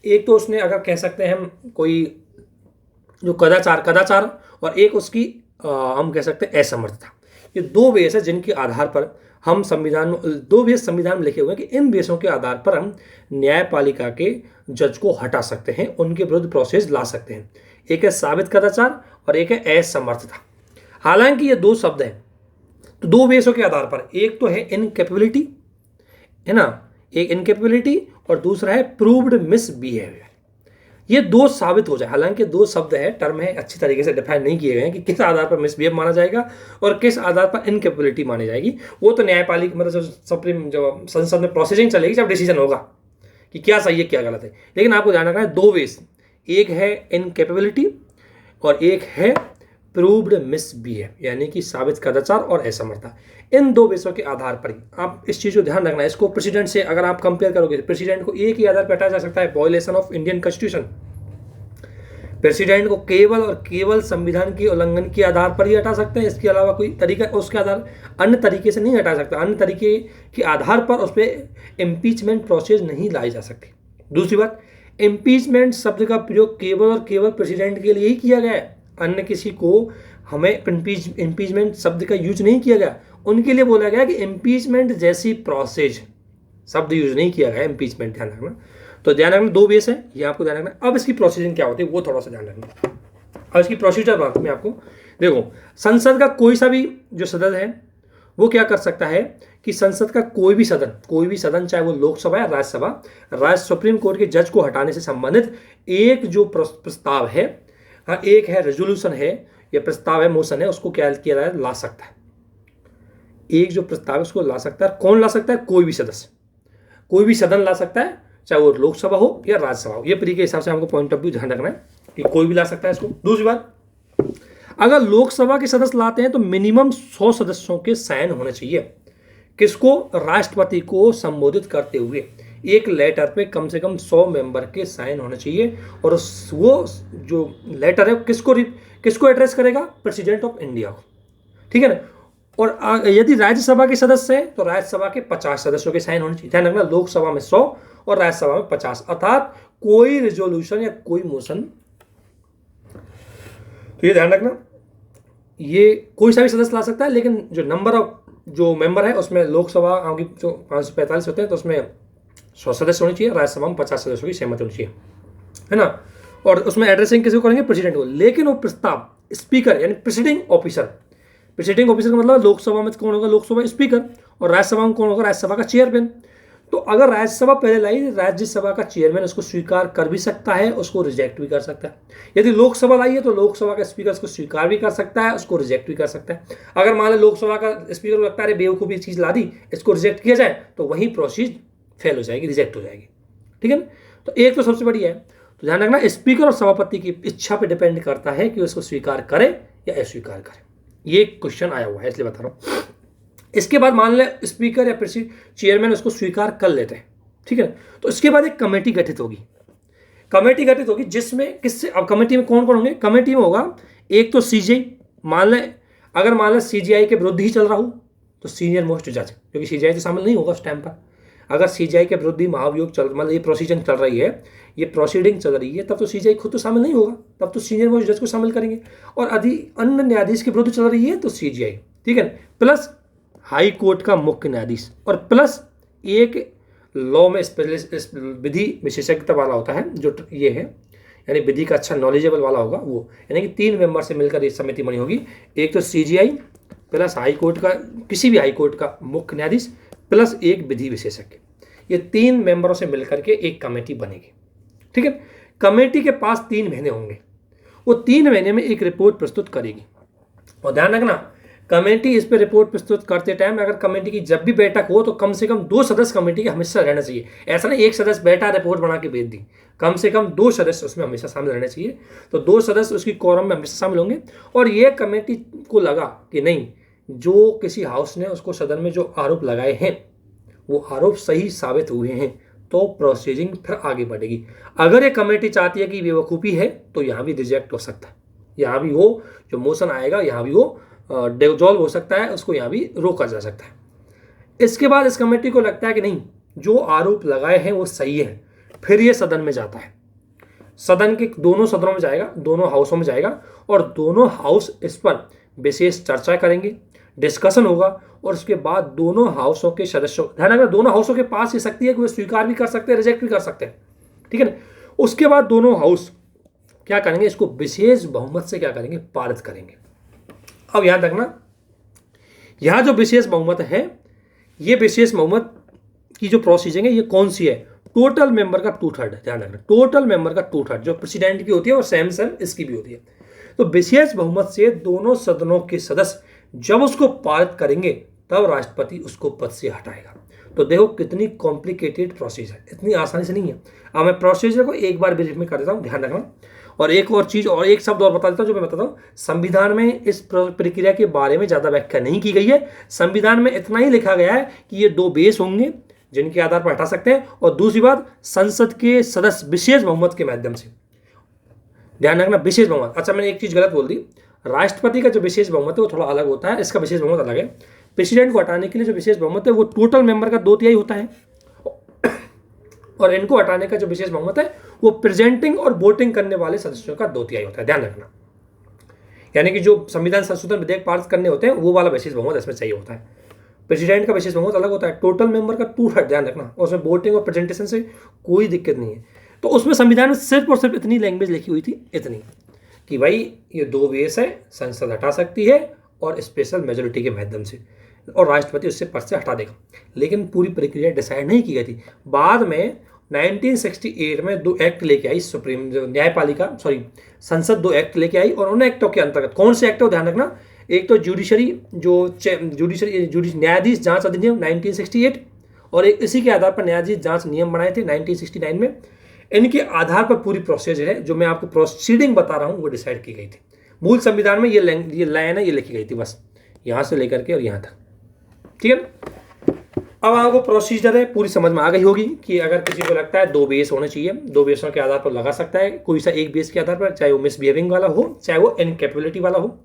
एक तो उसने अगर कह सकते हैं हम कोई जो कदाचार, और एक उसकी हम कह सकते हैं असमर्थता। ये 2 बेस है जिनके आधार पर हम संविधान, 2 बेस संविधान में लिखे हुए हैं कि इन बेसों के आधार पर हम न्यायपालिका के जज को हटा सकते हैं, उनके विरुद्ध प्रोसेस ला सकते हैं। एक है साबित कदाचार और एक है असमर्थता। हालांकि ये 2 शब्द हैं, तो 2 बेसों के आधार पर, एक तो है इनकेपेबिलिटी, है ना, एक इनकेपेबिलिटी, और दूसरा है प्रूव्ड मिसबिहेवियर। ये 2 साबित हो जाए, हालांकि 2 शब्द है, टर्म है, अच्छी तरीके से डिफाइन नहीं किए गए हैं कि किस आधार पर मिसबिहेव माना जाएगा और किस आधार पर इनकेपेबिलिटी मानी जाएगी। वो तो न्यायपालिका मतलब जो संसद में प्रोसेसिंग चलेगी, जब डिसीजन होगा कि क्या सही है क्या गलत है। लेकिन आपको ध्यान रखना है 2 वेज, एक है इनकेपेबिलिटी और एक है प्रूव्ड मिसबिहेव, यानी कि साबित कदाचार और असमर्थता। इन 2 बेसों के आधार पर ही आप इस चीज़ को ध्यान रखना है। इसको प्रेसिडेंट से अगर आप कंपेयर करोगे, प्रेसिडेंट को एक ही आधार पर हटाया जा सकता है, violation of Indian constitution. President को केवल और केवल संविधान के उल्लंघन के आधार पर ही हटा सकते हैं, इसके अलावा कोई तरीका, उसके आधार अन्य तरीके से नहीं हटा सकता, अन्य तरीके के आधार पर उस पर इम्पीचमेंट प्रोसेस नहीं लाई जा सकती। दूसरी बात, इम्पीचमेंट शब्द का प्रयोग केवल और केवल प्रेसिडेंट के लिए ही किया गया है, अन्य किसी को हमें इम्पीचमेंट शब्द का यूज नहीं किया गया। उनके लिए बोला गया कि इम्पीचमेंट जैसी प्रोसेस शब्द यूज नहीं किया गया, इम्पीचमेंट, ध्यान रखना। तो ध्यान रखना 2 बेस है, ये आपको ध्यान रखना। अब इसकी प्रोसीजर क्या होती है वो थोड़ा सा ध्यान रखना। अब इसकी प्रोसीजर बात में आपको देखो, संसद का कोई सा भी जो सदस्य है वो क्या कर सकता है कि संसद का कोई भी सदन चाहे वो लोकसभा या राज्यसभा, सुप्रीम कोर्ट के जज को हटाने से संबंधित एक जो प्रस्ताव है, हाँ, एक है रेजोल्यूशन है या प्रस्ताव है, मोशन है, उसको क्या किया जाए, ला सकता है। एक जो प्रस्ताव है उसको ला सकता है, कौन ला सकता है, कोई भी सदस्य, कोई भी सदन ला सकता है, चाहे वो लोकसभा हो या राज्यसभा हो। ये प्री के हिसाब से हमको पॉइंट ऑफ व्यू ध्यान रखना है कि कोई भी ला सकता है इसको। दूसरी बात, अगर लोकसभा के सदस्य लाते हैं तो मिनिमम 100 सदस्यों के साइन होने चाहिए। किसको, राष्ट्रपति को संबोधित करते हुए एक लेटर पे कम से कम 100 मेंबर के साइन होने चाहिए, और वो जो लेटर है किसको एड्रेस करेगा, प्रेसिडेंट ऑफ इंडिया को, ठीक है ना। और यदि राज्यसभा के सदस्य हैं तो राज्यसभा के 50 सदस्यों के साइन होने चाहिए। ध्यान रखना, लोकसभा में 100 और राज्यसभा में 50, अर्थात कोई रिजोल्यूशन या कोई मोशन, तो ये ध्यान रखना, ये कोई सा भी सदस्य ला सकता है, लेकिन जो नंबर ऑफ जो मेंबर है उसमें लोकसभा की जो 545 होते हैं तो उसमें 100 सदस्य होने चाहिए, राज्यसभा में 50 सदस्यों की सहमति होनी चाहिए, है ना। और उसमें एड्रेसिंग किसको करेंगे, प्रेसिडेंट को। लेकिन वो प्रस्ताव स्पीकर यानी प्रेसिडिंग ऑफिसर का मतलब लोकसभा में कौन होगा, लोकसभा स्पीकर, और राज्यसभा में कौन होगा, राज्यसभा का चेयरमैन। तो अगर राज्यसभा पहले लाई, राज्यसभा का चेयरमैन उसको स्वीकार कर भी सकता है, उसको रिजेक्ट भी कर सकता है। यदि लोकसभा लाई है तो लोकसभा का स्पीकर उसको स्वीकार भी कर सकता है, उसको रिजेक्ट भी कर सकता है। अगर मान लो लोकसभा का स्पीकर को लगता है बेवकूफ़ी चीज़ ला दी, इसको रिजेक्ट किया जाए, तो वही प्रोसीज फेल हो जाएगी, रिजेक्ट हो जाएगी। ठीक है ना। तो एक तो सबसे बड़ी है, तो ध्यान रखना स्पीकर और सभापति की इच्छा पर डिपेंड करता है कि उसको स्वीकार करे या अस्वीकार करे। ये क्वेश्चन आया हुआ है इसलिए बता रहा हूँ। इसके बाद मान लें स्पीकर या चेयरमैन उसको स्वीकार कर लेते हैं, ठीक है। तो इसके बाद एक कमेटी गठित होगी, कमेटी गठित होगी जिसमें किससे, अब कमेटी में कौन कौन होंगे, कमेटी में होगा एक तो सीजीआई, मान लें अगर मान लें सीजीआई के विरुद्ध ही चल रहा हो तो सीनियर मोस्ट जज, क्योंकि सीजीआई तो शामिल नहीं होगा उस टाइम पर। अगर सीजीआई के विरुद्ध ही महाभियोग चल, मतलब ये प्रोसीजन चल रही है, ये प्रोसीडिंग चल रही है, तब तो सीजीआई खुद तो शामिल नहीं होगा, तब तो सीनियर मोस्ट जज को शामिल करेंगे। और यदि अन्य न्यायाधीश के विरुद्ध चल रही है तो सीजीआई, ठीक है, प्लस हाई कोर्ट का मुख्य न्यायाधीश, और प्लस एक लॉ में स्पेशलिस्ट विधि विशेषज्ञता वाला होता है जो ये है, यानी विधि का अच्छा नॉलेजेबल वाला होगा वो, यानी कि 3 मेंबर से मिलकर ये समिति बनी होगी। एक तो सीजीआई प्लस हाई कोर्ट का, किसी भी हाई कोर्ट का मुख्य न्यायाधीश प्लस एक विधि विशेषज्ञ, ये 3 मेंबरों से मिलकर के एक कमेटी बनेगी। ठीक है। कमेटी के पास 3 महीने होंगे, वो 3 महीने में एक रिपोर्ट प्रस्तुत करेगी। और ध्यान रखना कमेटी इस पर रिपोर्ट प्रस्तुत करते टाइम अगर कमेटी की जब भी बैठक हो तो कम से कम 2 सदस्य कमेटी के हमेशा रहना चाहिए। ऐसा नहीं एक सदस्य बैठा रिपोर्ट बना के भेज दी, कम से कम 2 सदस्य उसमें हमेशा शामिल रहने चाहिए। तो 2 सदस्य उसकी कोरम में हमेशा शामिल होंगे। और ये कमेटी को लगा कि नहीं, जो किसी हाउस ने उसको सदन में जो आरोप लगाए हैं वो आरोप सही साबित हुए हैं तो प्रोसीडिंग फिर आगे बढ़ेगी। अगर ये कमेटी चाहती है कि बेवकूफ़ी है तो यहाँ भी रिजेक्ट हो सकता है, यहाँ भी वो जो मोशन आएगा यहाँ भी वो डिसॉल्व हो सकता है, उसको यहाँ भी रोका जा सकता है। इसके बाद इस कमेटी को लगता है कि नहीं, जो आरोप लगाए हैं वो सही है, फिर ये सदन में जाता है, सदन के दोनों सदनों में जाएगा, दोनों हाउसों में जाएगा और दोनों हाउस इस पर विशेष चर्चा करेंगे, डिस्कशन होगा। और उसके बाद दोनों हाउसों के सदस्यों, ध्यान रखना दोनों हाउसों के पास ये शक्ति है कि वे स्वीकार भी कर सकते हैं, रिजेक्ट भी कर सकते हैं। ठीक है ना। उसके बाद दोनों हाउस क्या करेंगे, इसको विशेष बहुमत से क्या करेंगे, पारित करेंगे। अब याद रखना यहां जो विशेष बहुमत है, ये विशेष बहुमत की जो प्रोसीजर है ये कौन सी है, टोटल मेंबर का 2/3। ध्यान रखना टोटल मेंबर का 2/3 जो प्रेसिडेंट की होती है और सेम इसकी भी होती है। तो विशेष बहुमत से दोनों सदनों के सदस्य जब उसको पारित करेंगे तब राष्ट्रपति उसको पद से हटाएगा। तो देखो कितनी कॉम्प्लिकेटेड प्रोसीजर है, इतनी आसानी से नहीं है। अब मैं प्रोसीजर को एक बार ब्रीफ में कर देता हूँ, ध्यान रखना। और एक और चीज़ और एक शब्द और बता देता हूँ जो मैं बताता हूँ, संविधान में इस प्रक्रिया के बारे में ज़्यादा व्याख्या नहीं की गई है। संविधान में इतना ही लिखा गया है कि ये 2 बेस होंगे जिनके आधार पर हटा सकते हैं। और दूसरी बात, संसद के सदस्य विशेष बहुमत के माध्यम से, ध्यान रखना विशेष बहुमत। अच्छा मैंने एक चीज़ गलत बोल दी, राष्ट्रपति का जो विशेष बहुमत है वो थोड़ा अलग होता है, इसका विशेष बहुमत अलग है। प्रेसिडेंट को हटाने के लिए जो विशेष बहुमत है वो टोटल मेंबर का 2/3 होता है, और इनको हटाने का जो विशेष बहुमत है वो प्रेजेंटिंग और वोटिंग करने वाले सदस्यों का 2/3 होता है। ध्यान रखना, यानी कि जो संविधान संशोधन विधेयक पारित करने होते हैं वो वाला विशेष बहुमत इसमें चाहिए होता है। प्रेसिडेंट का विशेष बहुमत अलग होता है, टोटल मेंबर का 2/3। ध्यान रखना, उसमें वोटिंग और प्रेजेंटेशन से कोई दिक्कत नहीं है। तो उसमें संविधान में सिर्फ और सिर्फ इतनी लैंग्वेज लिखी हुई थी, इतनी कि भाई ये 2 बेस है, संसद हटा सकती है और स्पेशल मेजोरिटी के माध्यम से, और राष्ट्रपति उससे पद से हटा देगा। लेकिन पूरी प्रक्रिया डिसाइड नहीं की गई थी। बाद में 1968 में 2 एक्ट लेके आई सुप्रीम न्यायपालिका, संसद 2 एक्ट लेके आई। और उन एक्टों के अंतर्गत कौन से एक्ट हो, ध्यान रखना, एक तो जुडिशरी न्यायाधीश जांच अधिनियम 1968, और एक इसी के आधार पर न्यायाधीश जांच नियम बनाए थे 1969 में। इनके आधार पर पूरी प्रोसीजर है जो मैं आपको प्रोसीडिंग बता रहा हूँ वो डिसाइड की गई थी। मूल संविधान में ये लाइन है, ये लिखी गई थी, बस यहाँ से लेकर के और यहाँ तक। ठीक है ना। अब आपको प्रोसीजर है पूरी समझ में आ गई होगी कि अगर किसी को लगता है 2 बेस होने चाहिए, 2 बेसों के आधार पर लगा सकता है कोई सा एक बेस के आधार पर, चाहे वो मिसबिहेविंग वाला हो चाहे वो इनकैपेबिलिटी वाला हो,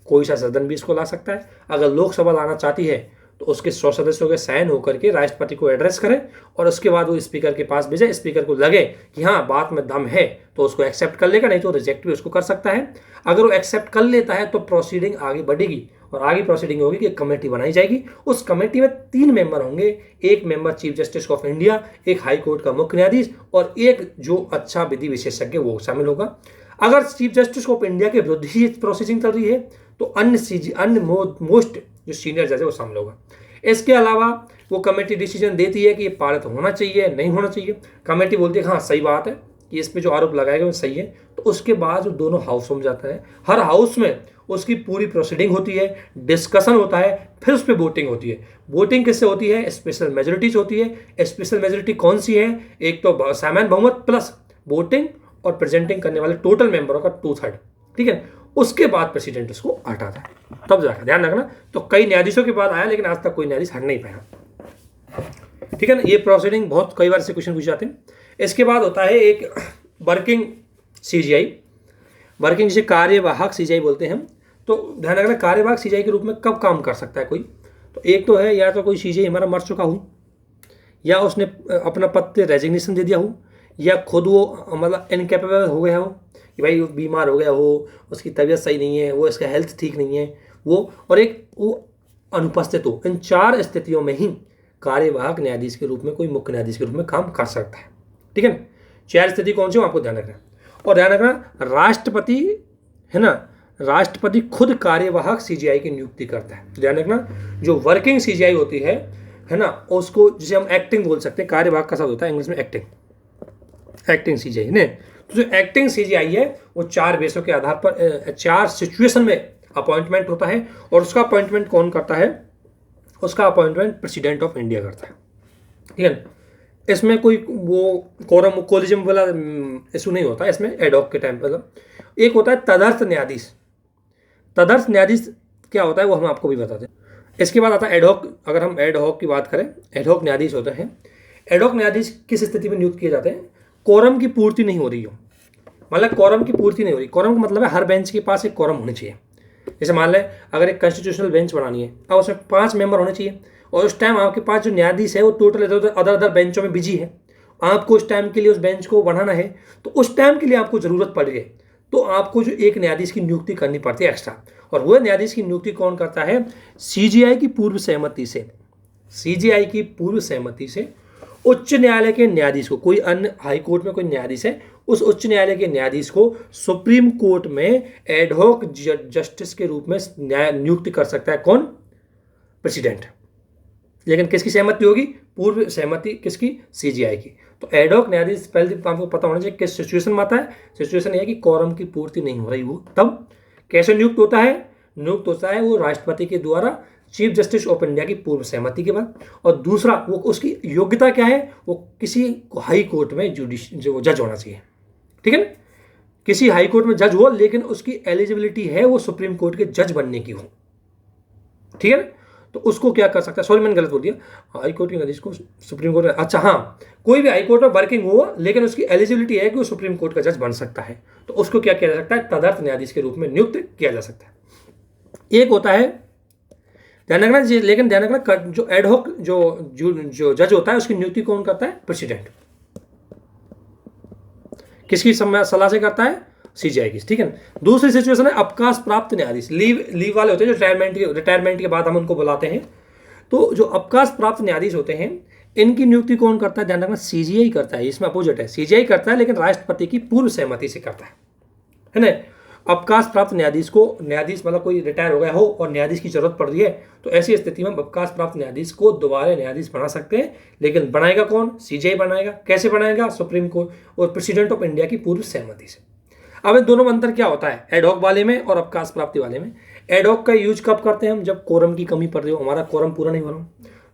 कोई सा सदन भी इसको ला सकता है। अगर लोकसभा लाना चाहती है तो उसके 100 सदस्यों के साइन होकर के राष्ट्रपति को एड्रेस करें और उसके बाद वो स्पीकर के पास भेजे। स्पीकर को लगे कि हाँ बात में दम है तो उसको एक्सेप्ट कर लेगा, नहीं तो रिजेक्ट भी उसको कर सकता है। अगर वो एक्सेप्ट कर लेता है तो प्रोसीडिंग आगे बढ़ेगी और आगे प्रोसीडिंग होगी कि एक कमेटी बनाई जाएगी। उस कमेटी में 3 मेंबर होंगे, एक member chief justice of India, एक हाई कोर्ट का मुख्य न्यायाधीश और एक जो अच्छा विधि विशेषज्ञ वो शामिल होगा। अगर चीफ जस्टिस ऑफ इंडिया के विरुद्ध ही प्रोसीडिंग चल रही है तो अन्य मोस्ट जो सीनियर जज है वो शामिल होगा। इसके अलावा वो कमेटी डिसीजन देती है कि ये पारित होना चाहिए नहीं होना चाहिए। कमेटी बोलती है हाँ सही बात है कि इस पे जो आरोप लगाए गए वो सही है। तो उसके बाद वो दोनों हाउसों में जाता है, हर हाउस में उसकी पूरी प्रोसीडिंग होती है, डिस्कशन होता है, फिर उस पर वोटिंग होती है। वोटिंग किससे होती है? स्पेशल मेजोरिटी से होती है। स्पेशल मेजोरिटी कौन सी है? एक तो सामान्य बहुमत प्लस वोटिंग और प्रेजेंटिंग करने वाले टोटल मेंबरों का 2/3, ठीक है। उसके बाद प्रेसिडेंट उसको हटाता है, तब जाकर ध्यान रखना। तो कई न्यायाधीशों के बाद आया, लेकिन आज तक कोई न्यायाधीश हट नहीं पाया, ठीक है ना। ये प्रोसीडिंग बहुत कई बार से क्वेश्चन पूछे जाते हैं। इसके बाद होता है एक वर्किंग सीजीआई, वर्किंग जिसे कार्यवाहक सीजीआई बोलते हैं। तो ध्यान रखना, कार्यवाहक सीजीआई के रूप में कब काम कर सकता है कोई? तो एक तो है या तो कोई सीजीआई हमारा मर चुका हो, या उसने अपना पद से रेजिग्नेशन दे दिया हो, या खुद वो मतलब इनकेपेबल हो गया हो कि भाई वो बीमार हो गया हो, उसकी तबीयत सही नहीं है, वो इसका हेल्थ ठीक नहीं है वो, और एक वो अनुपस्थित हो। इन 4 स्थितियों में ही कार्यवाहक न्यायाधीश के रूप में कोई मुख्य न्यायाधीश के रूप में काम कर सकता है, ठीक है ना। 4 स्थिति कौन सी हो आपको ध्यान रखना है। और ध्यान रखना, राष्ट्रपति है ना, राष्ट्रपति खुद कार्यवाहक सीजीआई की नियुक्ति करता है। ध्यान रखना, जो वर्किंग सीजीआई होती है ना, उसको जिसे हम एक्टिंग बोल सकते हैं, कार्यवाहक का शब्द होता है इंग्लिश में एक्टिंग, एक्टिंग सीजीआई ने। तो जो एक्टिंग सीजीआई है वो 4 बेसों के आधार पर 4 सिचुएशन में अपॉइंटमेंट होता है, और उसका अपॉइंटमेंट कौन करता है? उसका अपॉइंटमेंट प्रेसिडेंट ऑफ इंडिया करता है, ठीक है। इसमें कोई वो कोरम कोलिजम वाला इशू नहीं होता इसमें, एडॉक के टाइम पर। एक होता है तदर्थ न्यायाधीश। तदर्थ न्यायाधीश क्या होता है वो हम आपको भी बताते हैं। इसके बाद आता है एडहॉक। अगर हम एडहॉक की बात करें, एडहॉक न्यायाधीश होते हैं। एडहॉक न्यायाधीश किस स्थिति में नियुक्त किए जाते हैं? कोरम की पूर्ति नहीं हो रही हो, मतलब कोरम की पूर्ति नहीं हो रही। कोरम का मतलब है हर बेंच के पास एक कोरम होनी चाहिए। जैसे मान लें अगर एक कॉन्स्टिट्यूशनल बेंच बनानी है, अब उसमें 5 मेंबर होने चाहिए, और उस टाइम आपके पास जो न्यायाधीश है वो टोटल अदर अदर बेंचों में बिजी है, आपको उस टाइम के लिए उस बेंच को बढ़ाना है, तो उस टाइम के लिए आपको जरूरत पड़ रही है, तो आपको जो एक न्यायाधीश की नियुक्ति करनी पड़ती है एक्स्ट्रा। और वो न्यायाधीश की नियुक्ति कौन करता है? सीजीआई की पूर्व सहमति से। सीजीआई की पूर्व सहमति से उच्च न्यायालय के न्यायाधीश को, कोई अन्य हाई कोर्ट में कोई न्यायाधीश है, उस उच्च न्यायालय के न्यायाधीश को सुप्रीम कोर्ट में एडहॉक जस्टिस के रूप में नियुक्त कर सकता है कौन? प्रेसिडेंट। लेकिन किसकी सहमति होगी? पूर्व सहमति किसकी? सीजीआई की। तो एडहॉक न्यायाधीश पहले आपको पता होना चाहिए किस सिचुएशन में आता है। सिचुएशन यह है कि कोरम की पूर्ति नहीं हो रही हो, तब कैसे नियुक्त होता है? नियुक्त होता है वो राष्ट्रपति के द्वारा चीफ जस्टिस ऑफ इंडिया की पूर्व सहमति के बाद। और दूसरा, वो उसकी योग्यता क्या है? वो किसी हाई कोर्ट में जो जज होना चाहिए, ठीक है ना। किसी हाई कोर्ट में जज हो, लेकिन उसकी एलिजिबिलिटी है वो सुप्रीम कोर्ट के जज बनने की हो, ठीक है ना। तो उसको क्या कर सकता है? सॉरी मैंने गलत बोल दिया, हाई कोर्ट के न्यायाधीश को सुप्रीम कोर्ट, अच्छा हाँ, कोई भी हाई कोर्ट में वर्किंग हो लेकिन उसकी एलिजिबिलिटी है कि वो सुप्रीम कोर्ट का जज बन सकता है, तो उसको क्या किया जा सकता है? तदर्थ न्यायाधीश के रूप में नियुक्त किया जा सकता है। एक होता है, ध्यान रखना, लेकिन ध्यान रखना, जो एडहॉक जो जज होता है उसकी नियुक्ति कौन करता है? प्रेसिडेंट। किसकी सलाह से करता है? सीजीआई की, ठीक है। दूसरी सिचुएशन है अवकाश प्राप्त न्यायाधीश। लीव वाले होते हैं जो रिटायरमेंट के बाद हम उनको बुलाते हैं। तो जो अवकाश प्राप्त न्यायाधीश होते हैं, इनकी नियुक्ति कौन करता है? ध्यान रखना, सीजीआई करता है। इसमें अपोजिट है, सीजीआई करता है लेकिन राष्ट्रपति की पूर्व सहमति से करता है ना। अवकाश प्राप्त न्यायाधीश को, न्यायाधीश मतलब कोई रिटायर हो गया हो और न्यायाधीश की जरूरत पड़ रही है, तो ऐसी स्थिति में अवकाश प्राप्त न्यायाधीश को दोबारा न्यायाधीश बना सकते हैं, लेकिन बनाएगा कौन? सीजीआई बनाएगा। कैसे बनाएगा? सुप्रीम कोर्ट और प्रेसिडेंट ऑफ इंडिया की पूर्व सहमति से। अब इन दोनों में अंतर क्या होता है एडहॉक वाले में और अवकाश प्राप्ति वाले में? एडहॉक का यूज कब करते हैं हम? जब कोरम की कमी पड़ रही हो, हमारा कोरम पूरा नहीं बना।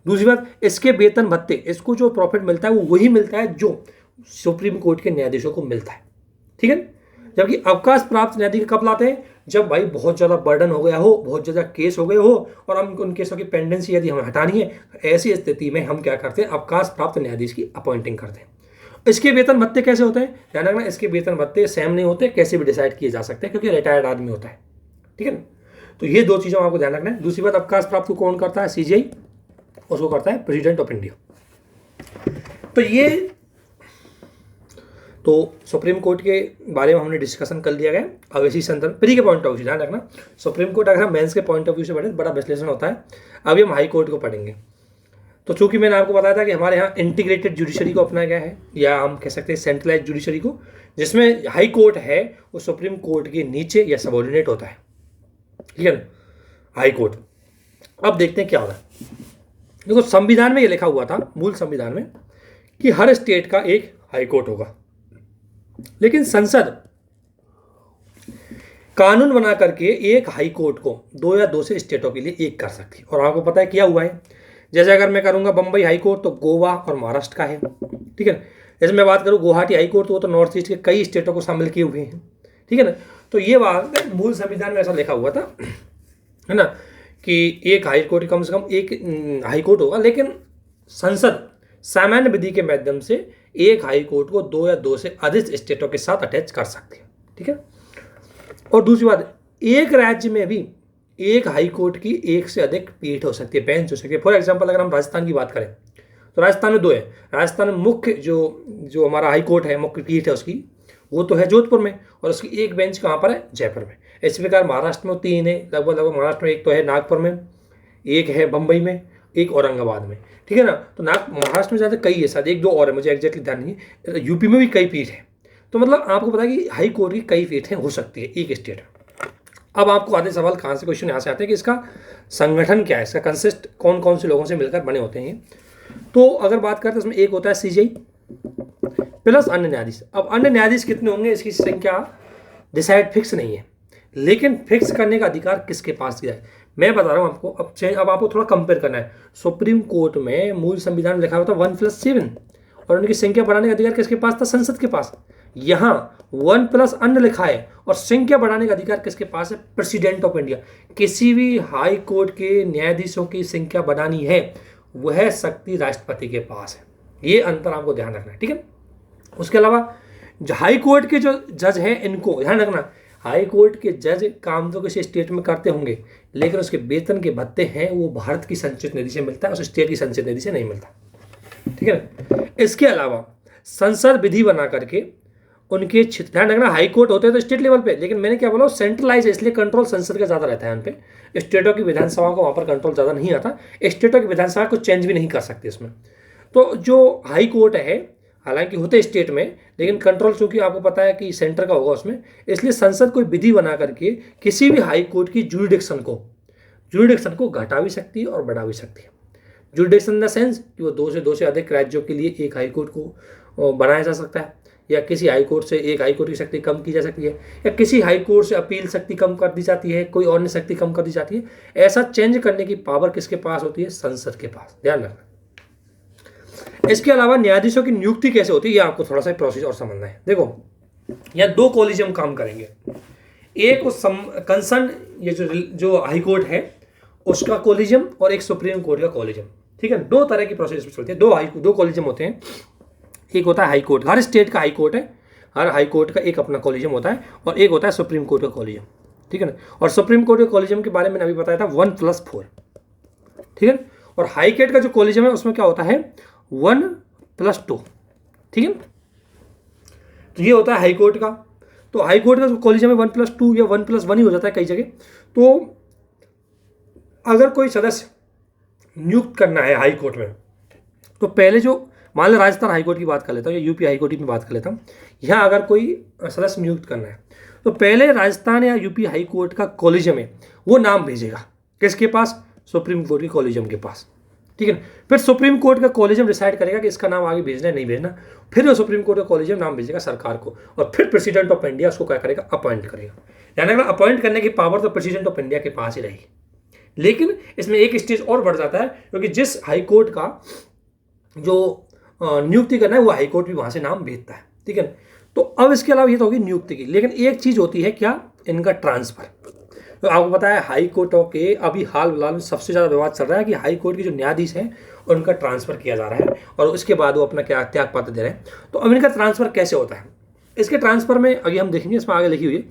दूसरी बात, इसके वेतन भत्ते, इसको जो प्रॉफिट मिलता है वो वही मिलता है जो सुप्रीम कोर्ट के न्यायाधीशों को मिलता है, ठीक है। जबकि अवकाश प्राप्त न्यायाधीश कब लाते हैं? जब भाई बहुत ज़्यादा बर्डन हो गया हो, बहुत ज़्यादा केस हो गए हो, और हम उन केसों की पेंडेंसी यदि हमें हटानी है, ऐसी स्थिति में हम क्या करते हैं? अवकाश प्राप्त न्यायाधीश की अपॉइंटिंग करते हैं। इसके वेतन भत्ते कैसे होते हैं? ध्यान रखना, इसके वेतन भत्ते सेम नहीं होते, कैसे भी डिसाइड किए जा सकते हैं क्योंकि रिटायर्ड आदमी होता है, ठीक है ना। तो ये 2 चीज़ों आपको ध्यान रखना है। दूसरी बात, अवकाश प्राप्त को कौन करता है? सीजीआई, उसको करता है प्रेसिडेंट ऑफ इंडिया। तो ये तो सुप्रीम कोर्ट के बारे में हमने डिस्कशन कर लिया गया। अब इसी संदर्भ प्री के पॉइंट ऑफ व्यू से ध्यान रखना, सुप्रीम कोर्ट अगर हम मेंस के पॉइंट ऑफ व्यू से पढ़े बड़ा विश्लेषण होता है। अभी हम हाई कोर्ट को पढ़ेंगे। तो चूंकि मैंने आपको बताया था कि हमारे यहाँ इंटीग्रेटेड जुडिशरी को अपनाया गया है, या हम कह सकते हैं सेंट्रलाइज जुडिशरी को, जिसमें हाई कोर्ट है वो सुप्रीम कोर्ट के नीचे या सबॉर्डिनेट होता है, ठीक है ना, हाई कोर्ट। अब देखते हैं क्या होगा। देखो संविधान में ये लिखा हुआ था, मूल संविधान में, कि हर स्टेट का एक हाई कोर्ट होगा, लेकिन संसद कानून बना करके एक हाई कोर्ट को 2 या 2 से स्टेटों के लिए एक कर सकती है। और आपको पता है क्या हुआ है, जैसे अगर मैं करूंगा बम्बई हाई कोर्ट तो गोवा और महाराष्ट्र का है, ठीक है ना। जैसे मैं बात करूं गुवाहाटी हाई कोर्ट तो वो तो नॉर्थ ईस्ट के कई स्टेटों को शामिल किए हुए हैं, ठीक है ना। तो ये बात मूल संविधान में ऐसा लिखा हुआ था, है ना, कि एक हाई कोर्ट कम से कम एक हाई कोर्ट होगा, लेकिन संसद सामान्य विधि के माध्यम से एक हाई कोर्ट को 2 या 2 से अधिक स्टेटों के साथ अटैच कर सकते हैं, ठीक है। और दूसरी बात, एक राज्य में भी एक हाई कोर्ट की एक से अधिक पीठ हो सकती है, बेंच हो सकती है। फॉर एग्जांपल अगर हम राजस्थान की बात करें तो राजस्थान में 2 है। राजस्थान में मुख्य जो जो हमारा हाई कोर्ट है, मुख्य पीठ है उसकी, वो तो है जोधपुर में, और उसकी एक बेंच कहाँ पर है, जयपुर में। इसी प्रकार महाराष्ट्र में 3 है लगभग महाराष्ट्र में, एक तो है नागपुर में, एक है बम्बई में, एक औरंगाबाद में, ठीक है ना। तो महाराष्ट्र में ज़्यादा कई है, शायद 1-2 और है, मुझे एग्जैक्टली ध्यान नहीं है। यूपी में भी कई पीठ है। तो मतलब आपको पता है कि हाई कोर्ट की कई पीठें हो सकती है एक स्टेट में। अब आपको आधे सवाल कहाँ से, क्वेश्चन यहाँ से आते हैं कि इसका संगठन क्या है, इसका कंसिस्ट कौन कौन से लोगों से मिलकर बने होते हैं। तो अगर बात करते हैं इसमें एक होता है सीजेआई प्लस अन्य न्यायाधीश। अब अन्य न्यायाधीश कितने होंगे इसकी संख्या डिसाइड फिक्स नहीं है, लेकिन फिक्स करने का अधिकार किसके पास दिया है मैं बता रहा हूँ आपको। अब आपको थोड़ा कंपेयर करना है। सुप्रीम कोर्ट में मूल संविधान में लिखा हुआ था 1+7, और उनकी संख्या बढ़ाने का अधिकार किसके पास था, संसद के पास। यहाँ 1+ अन्य लिखा है और संख्या बढ़ाने का अधिकार किसके पास है, प्रेसिडेंट ऑफ इंडिया। किसी भी हाई कोर्ट के न्यायाधीशों की संख्या बढ़ानी है वह शक्ति राष्ट्रपति के पास है। ये अंतर आपको ध्यान रखना है, ठीक है। उसके अलावा जो हाई कोर्ट के जो जज हैं इनको ध्यान रखना, हाई कोर्ट के जज काम तो किसी स्टेट में करते होंगे, लेकिन उसके वेतन के भत्ते हैं वो भारत की संचित निधि से मिलता है, उस स्टेट की संचित निधि से नहीं मिलता, ठीक है ना। इसके अलावा संसद विधि बना करके उनके ध्यान रखना, हाई कोर्ट होते हैं तो स्टेट लेवल पे, लेकिन मैंने क्या बोला सेंट्रलाइज है, इसलिए कंट्रोल संसद का ज़्यादा रहता है उन पे। स्टेटों की विधानसभा को वहाँ पर कंट्रोल ज़्यादा नहीं आता, स्टेटों की विधानसभा को चेंज भी नहीं कर सकते इसमें। तो जो हाई कोर्ट है हालांकि होते स्टेट में, लेकिन कंट्रोल चूंकि आपको पता है कि सेंटर का होगा उसमें, इसलिए संसद कोई विधि बना करके किसी भी हाई कोर्ट की जुरिडिक्शन को घटा भी सकती है और बढ़ा भी सकती है। जुरिडिक्शन इन द सेंस कि वो 2 से अधिक राज्यों के लिए एक हाई कोर्ट को बनाया जा सकता है, या किसी हाई कोर्ट से एक हाई कोर्ट की शक्ति कम की जा सकती है, या किसी हाई कोर्ट से अपील शक्ति कम कर दी जाती है, कोई अन्य शक्ति कम कर दी जाती है। ऐसा चेंज करने की पावर किसके पास होती है, संसद के पास, ध्यान रखना। इसके अलावा न्यायाधीशों की नियुक्ति कैसे होती है ये आपको थोड़ा सा प्रोसेस और समझना है। देखो यहाँ 2 कॉलेजियम काम करेंगे, एक कंसर्न ये जो हाई कोर्ट है उसका कॉलेजियम और एक सुप्रीम कोर्ट का कॉलेजियम, ठीक है। 2 तरह की प्रोसेस चलती है, 2 कॉलेजियम होते हैं। एक होता है हाई कोर्ट, हर स्टेट का हाई कोर्ट है, हर हाई कोर्ट का एक अपना कॉलेजियम होता है, और एक होता है सुप्रीम कोर्ट का कॉलेजियम, ठीक है ना। और सुप्रीम कोर्ट के कॉलेजियम के बारे में मैंने अभी बताया था 1+4, ठीक है। और हाई कोर्ट का जो कॉलेजियम है उसमें क्या होता है 1+2, ठीक है। तो ये होता है हाई कोर्ट का। तो हाई कोर्ट का जो कॉलेजियम है 1+2 या 1+1 ही हो जाता है कई जगह। तो अगर कोई सदस्य नियुक्त करना है हाई कोर्ट में, तो पहले जो मान लो राजस्थान हाई कोर्ट की बात कर लेता हूँ या यूपी हाई कोर्ट की बात कर लेता हूँ, यहाँ अगर कोई सदस्य नियुक्त करना है तो पहले राजस्थान या यूपी हाई कोर्ट का कॉलेजियम है वो नाम भेजेगा किसके पास, सुप्रीम कोर्ट के कॉलेजियम के पास, ठीक है। फिर सुप्रीम कोर्ट का कॉलेजियम डिसाइड करेगा कि इसका नाम आगे भेजना है नहीं भेजना, फिर वो सुप्रीम कोर्ट का कॉलेजियम नाम भेजेगा सरकार को, और फिर प्रेसिडेंट ऑफ इंडिया उसको क्या करेगा, अपॉइंट करेगा। यानी अगर अपॉइंट करने की पावर तो प्रेसिडेंट ऑफ इंडिया के पास ही रहेगी। लेकिन इसमें एक स्टेज और बढ़ जाता है, क्योंकि जिस हाई कोर्ट का जो नियुक्ति करना है वो हाई कोर्ट भी वहां से नाम भेजता है, ठीक है। तो अब इसके अलावा ये तो होगी नियुक्ति की, लेकिन एक चीज होती है क्या, इनका ट्रांसफर। तो आपको पता है हाई कोर्टों के अभी हाल फिलहाल में सबसे ज़्यादा विवाद चल रहा है कि हाई कोर्ट के जो न्यायाधीश हैं उनका ट्रांसफ़र किया जा रहा है, और उसके बाद वो अपना क्या त्याग पत्र दे रहे हैं। तो अब इनका ट्रांसफ़र कैसे होता है, इसके ट्रांसफ़र में अभी हम देखेंगे, इसमें आगे लिखी हुई है।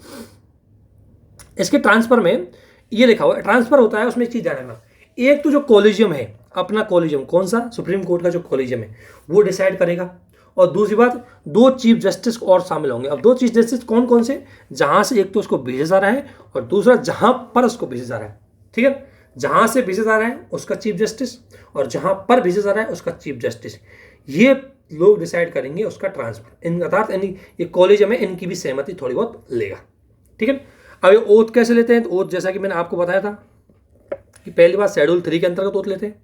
इसके ट्रांसफ़र में ये लिखा हुआ है, ट्रांसफ़र होता है उसमें एक चीज़ ध्यान रखना, एक तो जो कॉलेजियम है अपना कॉलेजियम कौन सा, सुप्रीम कोर्ट का जो कॉलेजियम है वो डिसाइड करेगा, और दूसरी बात 2 चीफ जस्टिस और शामिल होंगे। अब 2 चीफ जस्टिस कौन कौन से, जहां से एक तो उसको भेजा जा रहा है और दूसरा जहां पर उसको भेजा जा रहा है, ठीक है। जहां से भेजा जा रहा है उसका चीफ जस्टिस, और जहां पर भेजा जा रहा है उसका चीफ जस्टिस, ये लोग डिसाइड करेंगे उसका ट्रांसफर। इन अर्थात ये कॉलेजियम है, इनकी भी सहमति थोड़ी बहुत लेगा, ठीक है। अब ये ओथ कैसे लेते हैं, तो ओथ जैसा कि मैंने आपको बताया था कि पहली बात शेड्यूल 3 के अंतर्गत ओथ लेते हैं,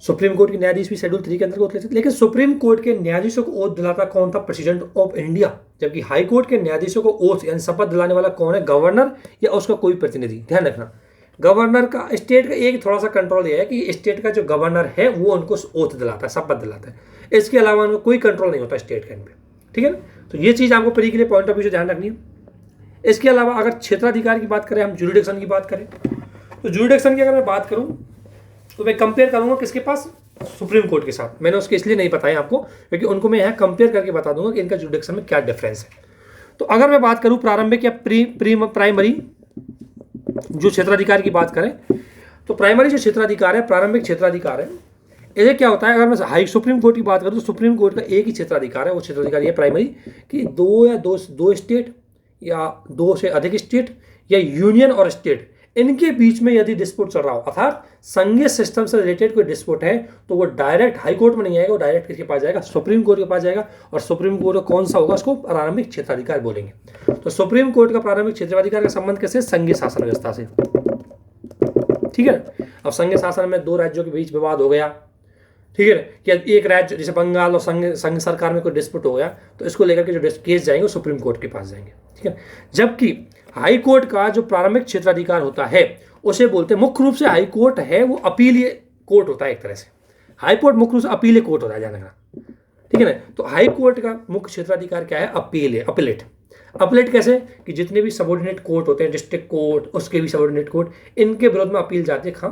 सुप्रीम कोर्ट के न्यायाधीश भी शेड्यूल 3 के अंतर्गत लेते थे। लेकिन सुप्रीम कोर्ट के न्यायाधीशों को ओथ दिलाता कौन था? President of India. जबकि हाई कोर्ट के न्यायाधीशों को ओथ यानी शपथ दिलाने वाला कौन है? गवर्नर या उसका कोई प्रतिनिधि। ध्यान रखना, गवर्नर का, स्टेट का एक थोड़ा सा कंट्रोल यह है कि स्टेट का जो गवर्नर है वो उनको ओथ दिलाता है, शपथ दिलाता है। इसके अलावा उनको कोई कंट्रोल नहीं होता स्टेट के इन पे। ठीक है ना? तो ये चीज़ आपको प्री के लिए पॉइंट ऑफ व्यू से ध्यान रखनी है। इसके अलावा अगर क्षेत्राधिकार की बात करें, हम ज्यूरिडिक्शन की बात करें, तो ज्यूरिडिक्शन की अगर मैं बात करूं तो मैं कंपेयर करूंगा किसके पास? सुप्रीम कोर्ट के साथ। मैंने उसके इसलिए नहीं बताया आपको क्योंकि उनको मैं यहाँ कंपेयर करके बता दूंगा कि इनका ज्यूरिडिक्शन में क्या डिफरेंस है। तो अगर मैं बात करूं प्रारंभिक या प्राइमरी जो क्षेत्राधिकार की बात करें, तो प्राइमरी जो क्षेत्राधिकार है, प्रारंभिक क्षेत्राधिकार है, ये क्या होता है? अगर मैं हाई सुप्रीम कोर्ट की बात करूं तो सुप्रीम कोर्ट का एक ही क्षेत्राधिकार है, वो क्षेत्राधिकार ये प्राइमरी कि दो स्टेट या दो से अधिक स्टेट या यूनियन और स्टेट, इनके बीच में यदि डिस्प्यूट चल रहा हो, अर्थात संघीय सिस्टम से रिलेटेड कोई डिस्प्यूट है, तो वो डायरेक्ट हाई कोर्ट में नहीं आएगा, वो डायरेक्ट किसके पास जाएगा? सुप्रीम कोर्ट के पास जाएगा। और सुप्रीम कोर्ट कौन सा होगा? उसको प्रारंभिक क्षेत्राधिकार बोलेंगे। तो सुप्रीम कोर्ट का प्रारंभिक क्षेत्राधिकार का संबंध कैसे? संघीय शासन व्यवस्था से। ठीक है। अब संघीय शासन में दो राज्यों के बीच विवाद हो गया, ठीक है, कि एक राज्य जैसे बंगाल और संघ सरकार में कोई डिस्प्यूट हो गया, तो इसको लेकर के जो केस जाएंगे वो सुप्रीम कोर्ट के पास जाएंगे। ठीक है। जबकि हाई कोर्ट का जो प्रारंभिक क्षेत्राधिकार होता है उसे बोलते हैं, मुख्य रूप से हाई कोर्ट है वो अपीलीय कोर्ट होता है एक तरह से। हाई कोर्ट मुख्य रूप से अपीलीय कोर्ट होता है, ध्यान रखना। ठीक है ना? तो हाई कोर्ट का मुख्य क्षेत्राधिकार क्या है? अपीलेट। अपीलेट कैसे? कि जितने भी सबऑर्डिनेट कोर्ट होते हैं, डिस्ट्रिक्ट कोर्ट, उसके भी सबऑर्डिनेट कोर्ट, इनके विरोध में अपील जाती है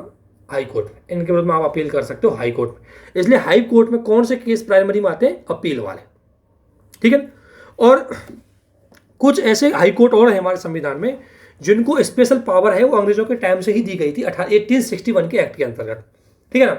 हाई कोर्ट में। इनके विरोध में आप अपील कर सकते हो हाई कोर्ट में। इसलिए हाई कोर्ट में कौन से केस प्राइमरी में आते हैं? अपील वाले। ठीक है। और कुछ ऐसे हाई कोर्ट और है हमारे संविधान में जिनको स्पेशल पावर है, वो अंग्रेजों के टाइम से ही दी गई थी 1861 के एक्ट के अंतर्गत। ठीक है ना?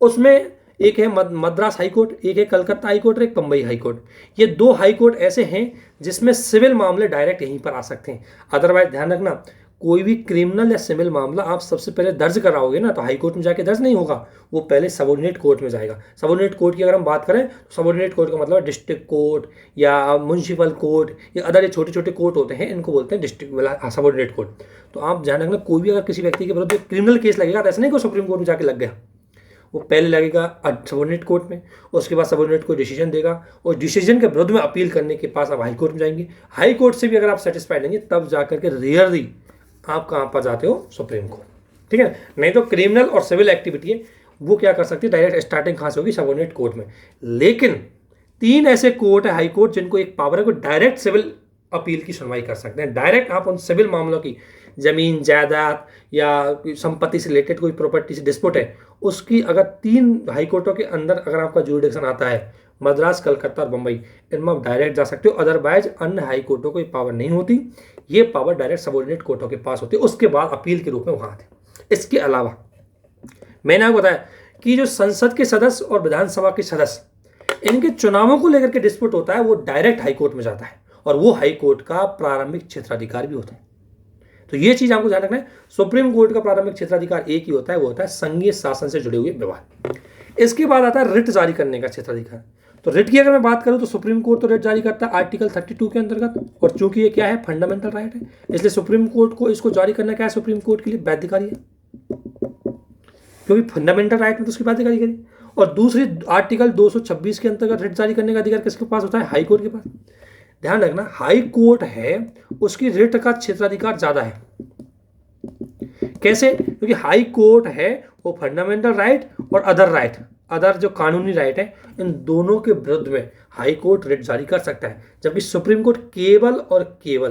उसमें एक है मद्रास हाई कोर्ट, एक है कलकत्ता हाई कोर्ट और एक बम्बई हाई कोर्ट। ये दो हाई कोर्ट ऐसे हैं जिसमें सिविल मामले डायरेक्ट यहीं पर आ सकते हैं। अदरवाइज ध्यान रखना, कोई भी क्रिमिनल या सिविल मामला आप सबसे पहले दर्ज कराओगे ना, तो हाई कोर्ट में जाके दर्ज नहीं होगा, वो पहले सबऑर्डिनेट कोर्ट में जाएगा। सबऑर्डिनेट कोर्ट की अगर हम बात करें तो सबऑर्डिनेट कोर्ट का मतलब डिस्ट्रिक्ट कोर्ट या म्युनिसिपल कोर्ट या अदर ये छोटे छोटे कोर्ट होते हैं, इनको बोलते हैं डिस्ट्रिक्ट सबऑर्डिनेट कोर्ट। तो आप ध्यान रखना, कोई भी अगर किसी व्यक्ति के विरुद्ध क्रिमिनल केस लगेगा तो ऐसा नहीं कि सुप्रीम कोर्ट में जाके लग गया, वो पहले लगेगा सबऑर्डिनेट कोर्ट में, उसके बाद सबऑर्डिनेट कोई डिसीजन देगा और डिसीजन के विरुद्ध में अपील करने के पास आप हाई कोर्ट में जाएंगे। हाई कोर्ट से भी अगर आप सेटिस्फाइड नहीं तब जाकर के रेयरली आप कहाँ पर जाते हो? Supreme court. ठीक है। नहीं तो क्रिमिनल और सिविल एक्टिविटी है वो क्या कर सकती है? डायरेक्ट स्टार्टिंग कहाँ से होगी? सबऑर्डिनेट कोर्ट में। लेकिन 3 ऐसे कोर्ट है हाई कोर्ट जिनको एक पावर है को डायरेक्ट सिविल अपील की सुनवाई कर सकते हैं। डायरेक्ट आप उन सिविल मामलों की, जमीन जायदाद या संपत्ति से रिलेटेड कोई प्रॉपर्टी से डिस्प्यूट है, उसकी अगर 3 हाई कोर्टों के अंदर अगर आपका ज्यूरिडिक्शन आता है, मद्रास, कलकत्ता और बम्बई, इनमें आप डायरेक्ट जा सकते हो। अदरवाइज अन्य हाई कोर्टों को ये पावर नहीं होती, ये पावर डायरेक्ट सबऑर्डिनेट कोर्टों के पास होती है, उसके बाद अपील के रूप में वहाँ आते। इसके अलावा मैंने आपको बताया कि जो संसद के सदस्य और विधानसभा के सदस्य, इनके चुनावों को लेकर के डिस्प्यूट होता है, वो डायरेक्ट हाई कोर्ट में जाता है और वो हाई कोर्ट का प्रारंभिक क्षेत्राधिकार भी होता है। तो ये चीज आपको ध्यान रखना है। सुप्रीम कोर्ट का प्रारंभिक क्षेत्राधिकार एक ही होता है, वो होता है संघीय शासन से जुड़े हुए विवाद। इसके बाद आता है रिट जारी करने का क्षेत्राधिकार। तो रिट की अगर मैं बात करूं तो सुप्रीम कोर्ट तो रिट जारी करता है आर्टिकल 32 के अंतर्गत, और चूंकि ये क्या है? फंडामेंटल राइट है, इसलिए सुप्रीम कोर्ट को इसको जारी करना क्या है? सुप्रीम कोर्ट के लिए बाध्यकारी है, क्योंकि फंडामेंटल राइट में तो उसकी बाध्यकारी करी। और दूसरी आर्टिकल 226 के अंतर्गत रिट जारी करने का अधिकार किसके पास होता है? हाई कोर्ट के पास। ध्यान रखना, हाई कोर्ट है उसकी रिट का क्षेत्राधिकार ज्यादा है। कैसे? क्योंकि हाई कोर्ट है वो फंडामेंटल राइट और अदर जो कानूनी राइट है, इन दोनों के विरुद्ध में हाई कोर्ट रिट जारी कर सकता है, जबकि सुप्रीम कोर्ट केवल और केवल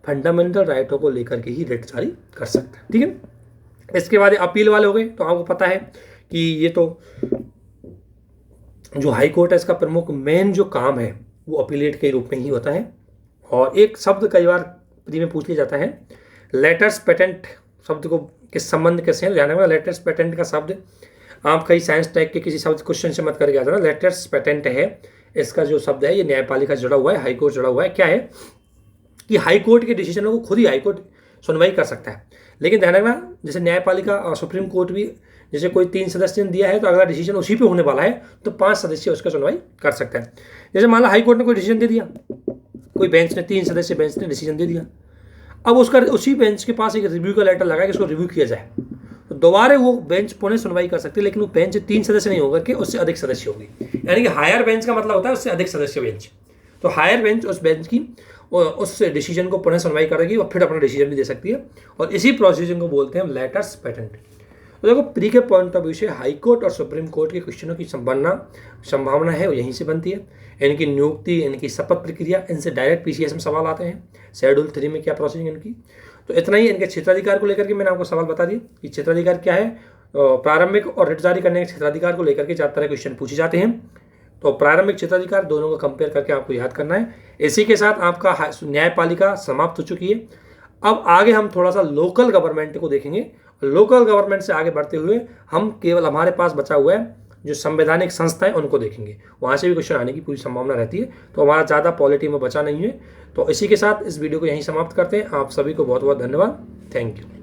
फंडामेंटल राइटों को लेकर के ही रिट जारी कर सकता है। ठीक है। इसके बाद अपील वाले हो गए। तो आपको पता है कि ये तो जो हाई कोर्ट है इसका प्रमुख मेन जो काम है वो अपीलेट के रूप में ही होता है। और एक शब्द कई बार प्री में पूछ लिया जाता है, लेटर्स पेटेंट शब्द को किस संबंध कैसे है? ध्यान रखना, लेटर्स पेटेंट का शब्द आप कई साइंस टाइप के किसी शब्द क्वेश्चन से मत करके आ जाना। लेटर्स पेटेंट है, इसका जो शब्द है ये न्यायपालिका से जुड़ा हुआ है, हाई कोर्ट जुड़ा हुआ है। क्या है कि हाई कोर्ट के डिसीजनों को खुद ही हाई कोर्ट सुनवाई कर सकता है। लेकिन ध्यान रखना, जैसे न्यायपालिका और सुप्रीम कोर्ट भी, जैसे कोई 3 सदस्य ने दिया है तो अगला डिसीजन उसी पे होने वाला है, तो 5 सदस्य उसका सुनवाई कर सकता है। जैसे मान लो हाई कोर्ट ने कोई डिसीजन दे दिया, कोई बेंच ने 3 सदस्य बेंच ने डिसीजन दे दिया, अब उसका उसी बेंच के पास एक रिव्यू का लेटर लगा कि इसको रिव्यू किया जाए, तो दोबारा वो बेंच पुनः सुनवाई कर सकती है, लेकिन वो बेंच 3 सदस्य नहीं होकर के उससे अधिक सदस्य होगी। यानी कि हायर बेंच का मतलब होता है उससे अधिक सदस्य बेंच। तो हायर बेंच उस बेंच की उस डिसीजन को पुनः सुनवाई करेगी और फिर अपना डिसीजन भी दे सकती है, और इसी प्रोसीजर को बोलते हैं लेटर्स पेटेंट। तो देखो प्री के पॉइंट ऑफ व्यू से हाई कोर्ट और सुप्रीम कोर्ट के क्वेश्चनों की संभावना है वो यहीं से बनती है। इनकी नियुक्ति, इनकी शपथ प्रक्रिया, इनसे डायरेक्ट पीसीएस में सवाल आते हैं। शेड्यूल 3 में क्या प्रोसीजर इनकी। तो इतना ही इनके क्षेत्राधिकार को लेकर के मैंने आपको सवाल बता दिया कि क्षेत्राधिकार क्या है। प्रारंभिक और रिट जारी करने के क्षेत्राधिकार को लेकर के 4 तरह के क्वेश्चन पूछे जाते हैं। तो प्रारंभिक क्षेत्राधिकार दोनों को कंपेयर करके आपको याद करना है। इसी के साथ आपका न्यायपालिका समाप्त हो चुकी है। अब आगे हम थोड़ा सा लोकल गवर्नमेंट को देखेंगे। लोकल गवर्नमेंट से आगे बढ़ते हुए हम केवल हमारे पास बचा हुआ है जो संवैधानिक संस्था है उनको देखेंगे, वहाँ से भी क्वेश्चन आने की पूरी संभावना रहती है। तो हमारा ज़्यादा पॉलिटी में बचा नहीं है। तो इसी के साथ इस वीडियो को यहीं समाप्त करते हैं। आप सभी को बहुत बहुत धन्यवाद। Thank you.